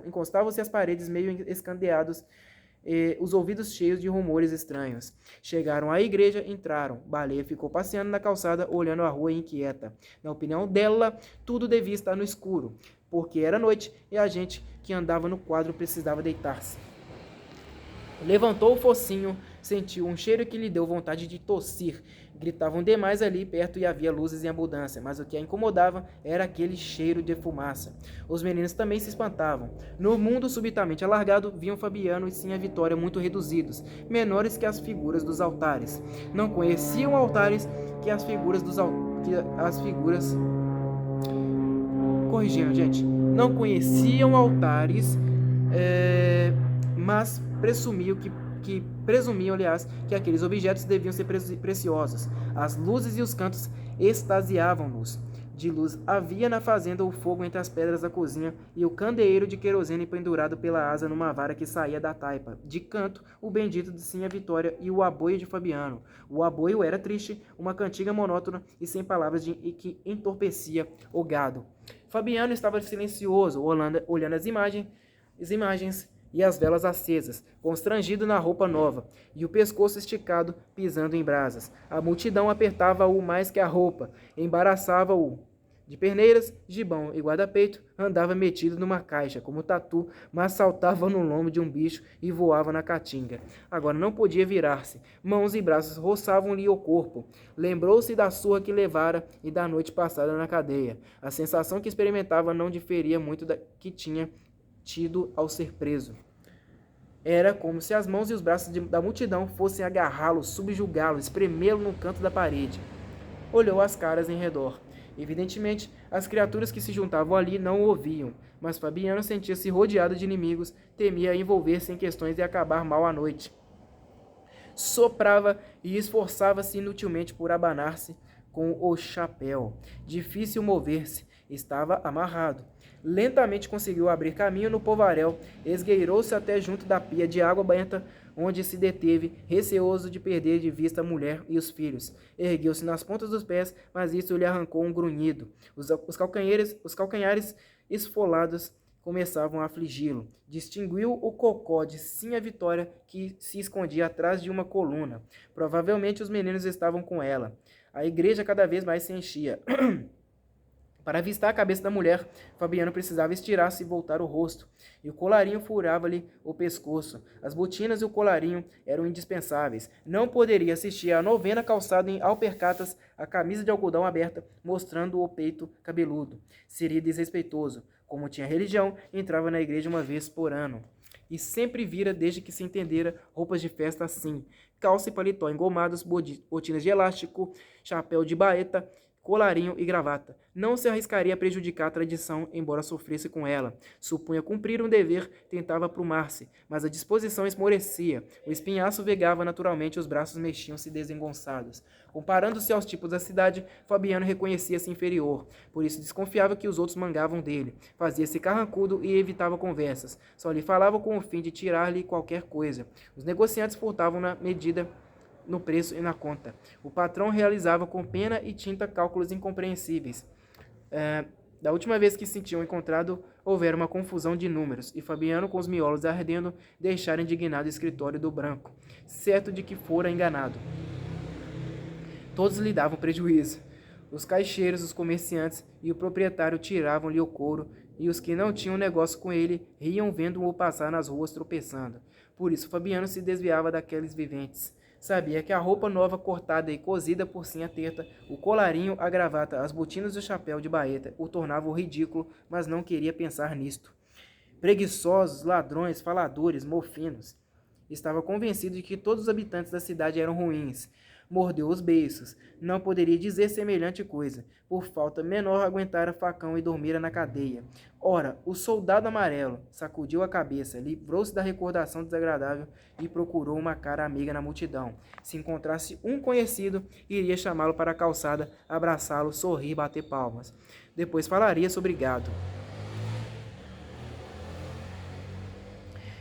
encostavam-se às paredes meio escandeados, os ouvidos cheios de rumores estranhos. Chegaram à igreja, entraram. Baleia ficou passeando na calçada, olhando a rua inquieta. Na opinião dela, tudo devia estar no escuro, porque era noite e a gente que andava no quadro precisava deitar-se. Levantou o focinho, sentiu um cheiro que lhe deu vontade de tossir. Gritavam demais ali perto e havia luzes em abundância, mas o que a incomodava era aquele cheiro de fumaça. Os meninos também se espantavam. No mundo subitamente alargado, viam Fabiano e sim a Vitória muito reduzidos, menores que as figuras dos altares. Não conheciam altares que as figuras dos altares. Corrigindo, gente. Não conheciam altares, mas presumiam, aliás, que aqueles objetos deviam ser preciosos. As luzes e os cantos extasiavam-nos. De luz havia na fazenda o fogo entre as pedras da cozinha e o candeeiro de querosene pendurado pela asa numa vara que saía da taipa. De canto, o bendito de Sinha Vitória e o aboio de Fabiano. O aboio era triste, uma cantiga monótona e sem palavras que entorpecia o gado. Fabiano estava silencioso, olhando as imagens e as velas acesas, constrangido na roupa nova, e o pescoço esticado, pisando em brasas. A multidão apertava-o mais que a roupa, embaraçava-o. De perneiras, gibão e guarda-peito, andava metido numa caixa, como tatu, mas saltava no lombo de um bicho e voava na caatinga. Agora não podia virar-se. Mãos e braços roçavam-lhe o corpo. Lembrou-se da surra que levara e da noite passada na cadeia. A sensação que experimentava não diferia muito da que tinha tido ao ser preso. Era como se as mãos e os braços da multidão fossem agarrá-lo, subjugá-lo, espremê-lo no canto da parede. Olhou as caras em redor. Evidentemente, As criaturas que se juntavam ali não o ouviam, mas Fabiano sentia-se rodeado de inimigos, temia envolver-se em questões e acabar mal à noite. Soprava e esforçava-se inutilmente por abanar-se com o chapéu. Difícil mover-se, estava amarrado. Lentamente conseguiu abrir caminho no povaréu, esgueirou-se até junto da pia de água benta, onde se deteve, receoso de perder de vista a mulher e os filhos. Ergueu-se nas pontas dos pés, mas isso lhe arrancou um grunhido. Os calcanhares esfolados começavam a afligi-lo. Distinguiu o cocó de Sinha Vitória, que se escondia atrás de uma coluna. Provavelmente os meninos estavam com ela. A igreja cada vez mais se enchia. Para avistar a cabeça da mulher, Fabiano precisava estirar-se e voltar o rosto, e o colarinho furava-lhe o pescoço. As botinas e o colarinho eram indispensáveis. Não poderia assistir à novena calçada em alpercatas, a camisa de algodão aberta, mostrando o peito cabeludo. Seria desrespeitoso. Como tinha religião, entrava na igreja uma vez por ano. E sempre vira, desde que se entendera, roupas de festa assim: calça e paletó engomados, botinas de elástico, chapéu de baeta, colarinho e gravata. Não se arriscaria a prejudicar a tradição, embora sofresse com ela. Supunha cumprir um dever, tentava aprumar-se, mas a disposição esmorecia. O espinhaço vegava naturalmente, os braços mexiam-se desengonçados. Comparando-se aos tipos da cidade, Fabiano reconhecia-se inferior. Por isso desconfiava que os outros mangavam dele. Fazia-se carrancudo e evitava conversas. Só lhe falava com o fim de tirar-lhe qualquer coisa. Os negociantes furtavam na medida, no preço e na conta. O patrão realizava com pena e tinta cálculos incompreensíveis. Da última vez que se tinham encontrado, houvera uma confusão de números, e Fabiano, com os miolos ardendo, deixara indignado o escritório do branco, certo de que fora enganado. Todos lhe davam prejuízo. Os caixeiros, os comerciantes e o proprietário tiravam-lhe o couro, e os que não tinham negócio com ele riam vendo-o passar nas ruas tropeçando. Por isso Fabiano se desviava daqueles viventes. Sabia que a roupa nova cortada e cozida por Sinha Teta, o colarinho, a gravata, as botinas e o chapéu de baeta o tornavam ridículo, mas não queria pensar nisto. Preguiçosos, ladrões, faladores, mofinos. Estava convencido de que todos os habitantes da cidade eram ruins. Mordeu os beiços. Não poderia dizer semelhante coisa. Por falta menor aguentara facão e dormira na cadeia. Ora, o soldado amarelo sacudiu a cabeça, livrou-se da recordação desagradável e procurou uma cara amiga na multidão. Se encontrasse um conhecido, iria chamá-lo para a calçada, abraçá-lo, sorrir e bater palmas. Depois falaria sobre gado.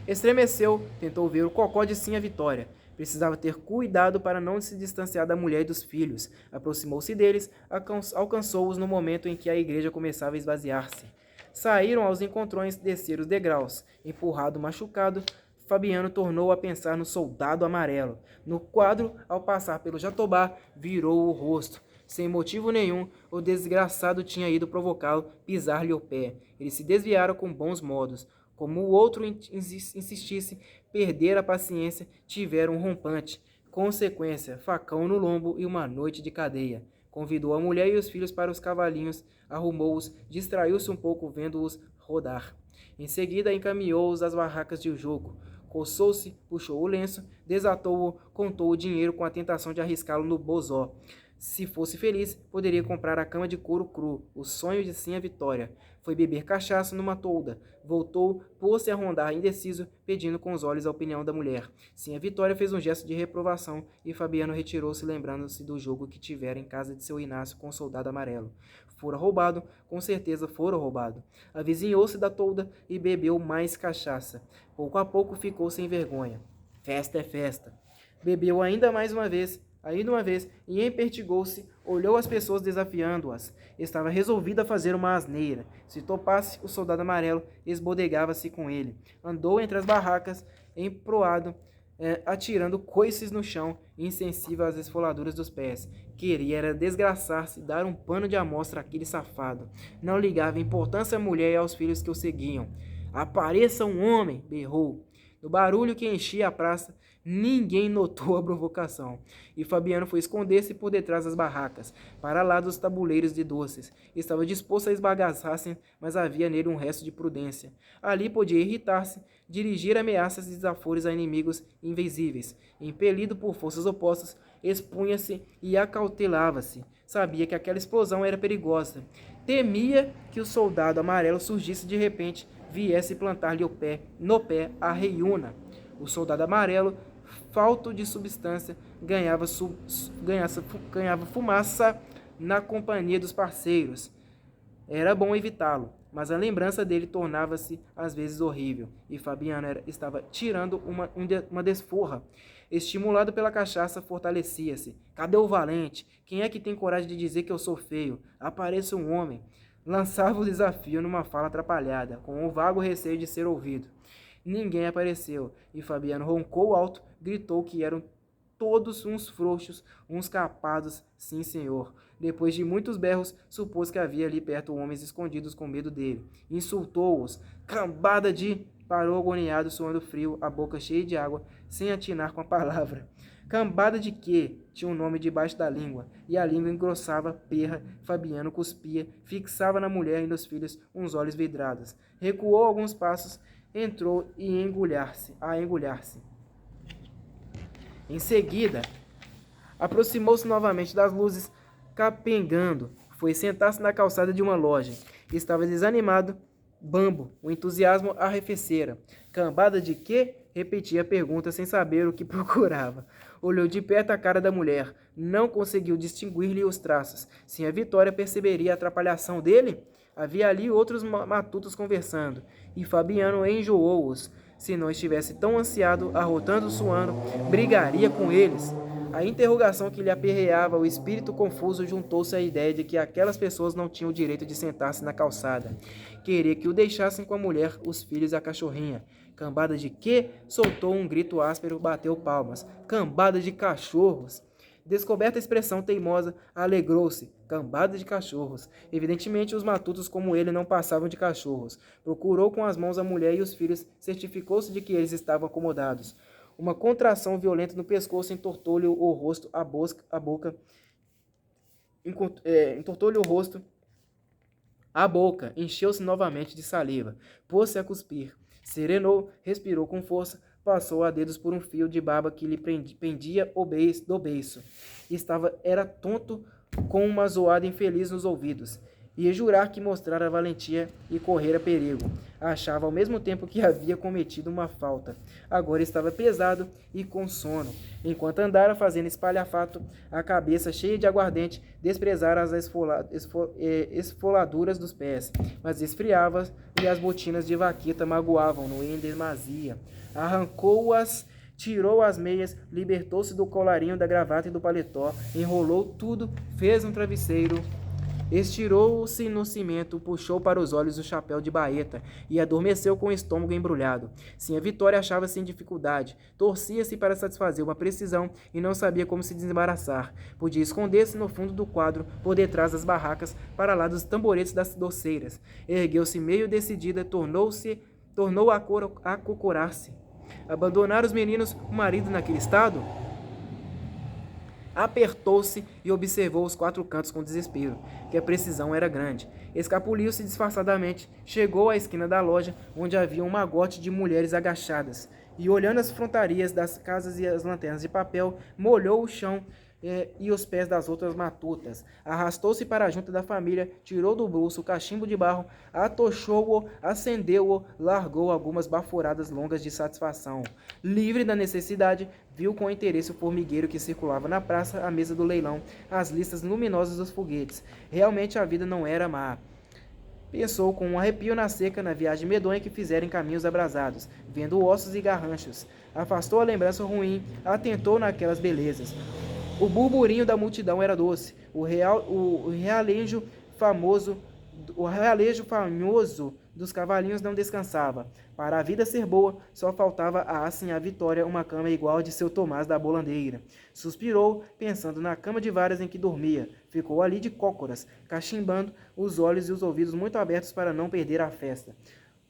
Estremeceu, tentou ver o cocó de Sinha Vitória. Precisava ter cuidado para não se distanciar da mulher e dos filhos. Aproximou-se deles, alcançou-os no momento em que a igreja começava a esvaziar-se. Saíram aos encontrões, desceram os degraus. Empurrado, machucado, Fabiano tornou a pensar no soldado amarelo. No quadro, ao passar pelo Jatobá, virou o rosto. Sem motivo nenhum, o desgraçado tinha ido provocá-lo, pisar-lhe o pé. Eles se desviaram com bons modos. Como o outro insistisse, perder a paciência, tiveram um rompante. Consequência, facão no lombo e uma noite de cadeia. Convidou a mulher e os filhos para os cavalinhos, arrumou-os, distraiu-se um pouco vendo-os rodar. Em seguida, encaminhou-os às barracas de jogo. Coçou-se, puxou o lenço, desatou-o, contou o dinheiro com a tentação de arriscá-lo no bozó. Se fosse feliz, poderia comprar a cama de couro cru, o sonho de Sinha Vitória. Foi beber cachaça numa tolda. Voltou, pôs-se a rondar indeciso, pedindo com os olhos a opinião da mulher. Sinha Vitória fez um gesto de reprovação e Fabiano retirou-se, lembrando-se do jogo que tivera em casa de seu Inácio com o soldado amarelo. Fora roubado, com certeza fora roubado. Avizinhou-se da tolda e bebeu mais cachaça. Pouco a pouco ficou sem vergonha. Festa é festa. Bebeu ainda uma vez, e empertigou-se, olhou as pessoas desafiando-as. Estava resolvido a fazer uma asneira. Se topasse, o soldado amarelo esbodegava-se com ele. Andou entre as barracas, emproado, atirando coices no chão, insensível às esfoladuras dos pés. Queria era desgraçar-se, dar um pano de amostra àquele safado. Não ligava importância à mulher e aos filhos que o seguiam. Apareça um homem! Berrou. No barulho que enchia a praça, ninguém notou a provocação, e Fabiano foi esconder-se por detrás das barracas, para lá dos tabuleiros de doces. Estava disposto a esbagaçar-se, mas havia nele um resto de prudência. Ali podia irritar-se, dirigir ameaças e desafores a inimigos invisíveis. Impelido por forças opostas, expunha-se e acautelava-se. Sabia que aquela explosão era perigosa. Temia que o soldado amarelo surgisse de repente, viesse plantar-lhe no pé a reiúna. O soldado amarelo, falto de substância, ganhava fumaça na companhia dos parceiros. Era bom evitá-lo, mas a lembrança dele tornava-se às vezes horrível, e Fabiano estava tirando uma desforra. Estimulado pela cachaça, fortalecia-se. Cadê o valente? Quem é que tem coragem de dizer que eu sou feio? Apareça um homem. Lançava o desafio numa fala atrapalhada, com um vago receio de ser ouvido. Ninguém apareceu, e Fabiano roncou alto, gritou que eram todos uns frouxos, uns capados, sim senhor. Depois de muitos berros, supôs que havia ali perto homens escondidos com medo dele. Insultou-os. Cambada de... Parou agoniado, suando frio, a boca cheia de água, sem atinar com a palavra. Cambada de quê? Tinha um nome debaixo da língua, e a língua engrossava, perra, Fabiano cuspia, fixava na mulher e nos filhos uns olhos vidrados. Recuou alguns passos, entrou a engulhar-se. Em seguida, aproximou-se novamente das luzes, capengando. Foi sentar-se na calçada de uma loja. Estava desanimado, bambo. O entusiasmo arrefecera. Cambada de quê? Repetia a pergunta sem saber o que procurava. Olhou de perto a cara da mulher. Não conseguiu distinguir-lhe os traços. Sim, a Vitória perceberia a atrapalhação dele? Havia ali outros matutos conversando. E Fabiano enjoou-os. Se não estivesse tão ansiado, arrotando, suando, brigaria com eles. A interrogação que lhe aperreava o espírito confuso juntou-se à ideia de que aquelas pessoas não tinham o direito de sentar-se na calçada. Queria que o deixassem com a mulher, os filhos e a cachorrinha. Cambada de quê? Soltou um grito áspero, bateu palmas. Cambada de cachorros! Descoberta a expressão teimosa, alegrou-se. Cambada de cachorros. Evidentemente, os matutos como ele não passavam de cachorros. Procurou com as mãos a mulher e os filhos, certificou-se de que eles estavam acomodados. Uma contração violenta no pescoço entortou-lhe o rosto, a boca. Entortou-lhe o rosto, a boca. Encheu-se novamente de saliva. Pôs-se a cuspir. Serenou, respirou com força, passou a dedos por um fio de barba que lhe pendia do beiço. Era tonto, com uma zoada infeliz nos ouvidos. Ia jurar que mostrara valentia e correra perigo. Achava ao mesmo tempo que havia cometido uma falta. Agora estava pesado e com sono. Enquanto andara fazendo espalhafato, a cabeça cheia de aguardente, desprezara as esfoladuras dos pés, mas esfriava e as botinas de vaqueta magoavam-no em demasia. Arrancou-as, tirou as meias, libertou-se do colarinho da gravata e do paletó, enrolou tudo, fez um travesseiro, estirou-se no cimento, puxou para os olhos o chapéu de baeta e adormeceu com o estômago embrulhado. Sim, a Vitória achava-se em dificuldade. Torcia-se para satisfazer uma precisão e não sabia como se desembaraçar. Podia esconder-se no fundo do quadro, por detrás das barracas, para lá dos tamboretes das doceiras. Ergueu-se meio decidida, tornou a cocorar-se. Abandonar os meninos, o marido naquele estado? Apertou-se e observou os quatro cantos com desespero, que a precisão era grande. Escapuliu-se disfarçadamente, chegou à esquina da loja, onde havia um magote de mulheres agachadas, e olhando as frontarias das casas e as lanternas de papel, molhou o chão e os pés das outras matutas. Arrastou-se para a junta da família, tirou do bolso o cachimbo de barro, atochou-o, acendeu-o, largou algumas baforadas longas de satisfação. Livre da necessidade, viu com interesse o formigueiro que circulava na praça, à mesa do leilão, as listas luminosas dos foguetes. Realmente a vida não era má. Pensou com um arrepio na seca na viagem medonha que fizera em caminhos abrasados, vendo ossos e garranchos. Afastou a lembrança ruim, atentou naquelas belezas. O burburinho da multidão era doce. O realejo famoso dos cavalinhos não descansava. Para a vida ser boa, só faltava a Vitória uma cama igual a de seu Tomás da Bolandeira. Suspirou, pensando na cama de varas em que dormia. Ficou ali de cócoras, cachimbando, os olhos e os ouvidos muito abertos para não perder a festa.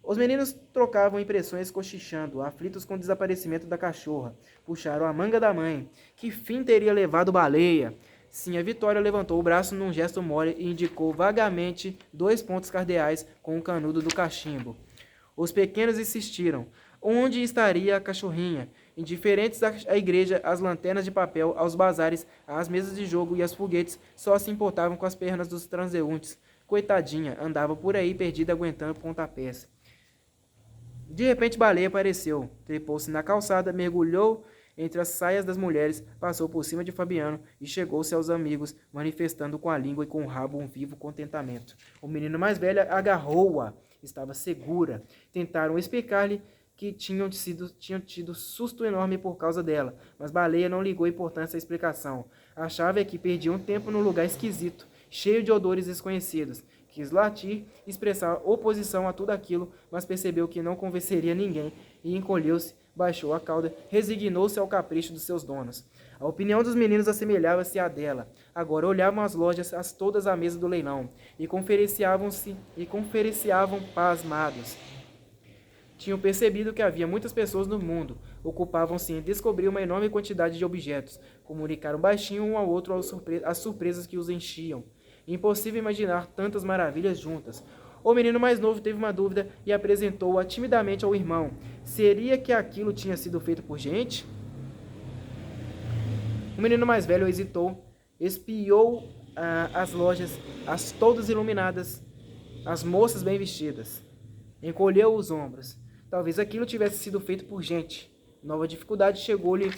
Os meninos trocavam impressões cochichando, aflitos com o desaparecimento da cachorra. Puxaram a manga da mãe. Que fim teria levado Baleia? Sim, a Vitória levantou o braço num gesto mole e indicou vagamente 2 pontos cardeais com o canudo do cachimbo. Os pequenos insistiram. Onde estaria a cachorrinha? Indiferentes à igreja, às lanternas de papel, aos bazares, às mesas de jogo e aos foguetes, só se importavam com as pernas dos transeuntes. Coitadinha, andava por aí perdida aguentando pontapés. De repente Baleia apareceu, trepou-se na calçada, mergulhou entre as saias das mulheres, passou por cima de Fabiano e chegou-se aos amigos, manifestando com a língua e com o rabo um vivo contentamento. O menino mais velho agarrou-a, estava segura. Tentaram explicar-lhe que tinham tido susto enorme por causa dela, mas Baleia não ligou importância à explicação. Achava que perdiam tempo num lugar esquisito, cheio de odores desconhecidos. Quis latir, expressar oposição a tudo aquilo, mas percebeu que não convenceria ninguém e encolheu-se, baixou a cauda, resignou-se ao capricho dos seus donos. A opinião dos meninos assemelhava-se à dela. Agora olhavam as lojas todas à mesa do leilão e conferenciavam pasmados. Tinham percebido que havia muitas pessoas no mundo. Ocupavam-se em descobrir uma enorme quantidade de objetos. Comunicaram baixinho um ao outro as surpresas que os enchiam. Impossível imaginar tantas maravilhas juntas. O menino mais novo teve uma dúvida e apresentou-a timidamente ao irmão. Seria que aquilo tinha sido feito por gente? O menino mais velho hesitou, espiou as lojas, as todas iluminadas, as moças bem vestidas. Encolheu os ombros. Talvez aquilo tivesse sido feito por gente. Nova dificuldade chegou-lhe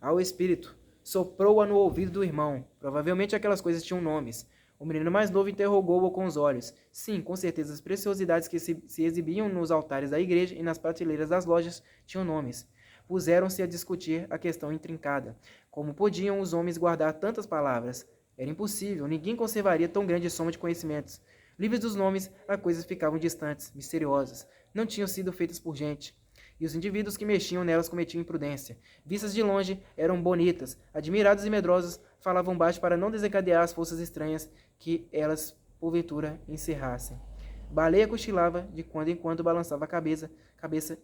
ao espírito. Soprou-a no ouvido do irmão. Provavelmente aquelas coisas tinham nomes. O menino mais novo interrogou-o com os olhos. Sim, com certeza as preciosidades que se exibiam nos altares da igreja e nas prateleiras das lojas tinham nomes. Puseram-se a discutir a questão intrincada. Como podiam os homens guardar tantas palavras? Era impossível, ninguém conservaria tão grande soma de conhecimentos. Livres dos nomes, as coisas ficavam distantes, misteriosas. Não tinham sido feitas por gente. E os indivíduos que mexiam nelas cometiam imprudência. Vistas de longe, eram bonitas. Admirados e medrosos, falavam baixo para não desencadear as forças estranhas que elas, porventura, encerrassem. Baleia cochilava, de quando em quando balançava a cabeça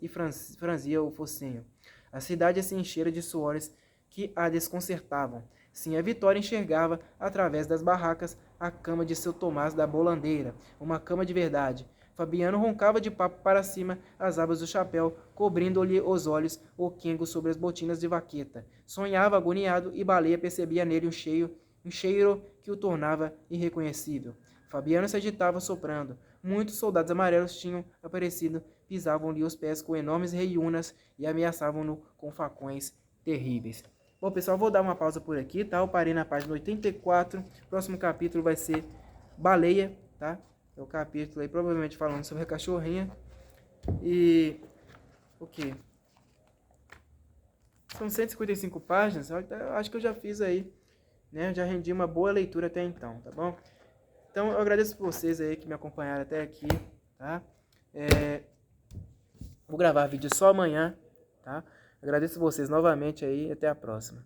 e franzia o focinho. A cidade se enchera de suores que a desconcertavam. Sim, a Vitória enxergava, através das barracas, a cama de seu Tomás da Bolandeira, uma cama de verdade. Fabiano roncava de papo para cima as abas do chapéu, cobrindo-lhe os olhos o quengo sobre as botinas de vaqueta. Sonhava agoniado e Baleia percebia nele um cheiro que o tornava irreconhecível. Fabiano se agitava soprando. Muitos soldados amarelos tinham aparecido, pisavam-lhe os pés com enormes reiúnas e ameaçavam-no com facões terríveis. Bom, pessoal, vou dar uma pausa por aqui, tá? Eu parei na página 84. Próximo capítulo vai ser Baleia, tá? É o capítulo aí, provavelmente falando sobre a cachorrinha. E o quê? São 155 páginas. Eu acho que eu já fiz aí, né? Já rendi uma boa leitura até então, tá bom? Então, eu agradeço por vocês aí que me acompanharam até aqui, tá? Vou gravar vídeo só amanhã, tá? Agradeço vocês novamente aí e até a próxima.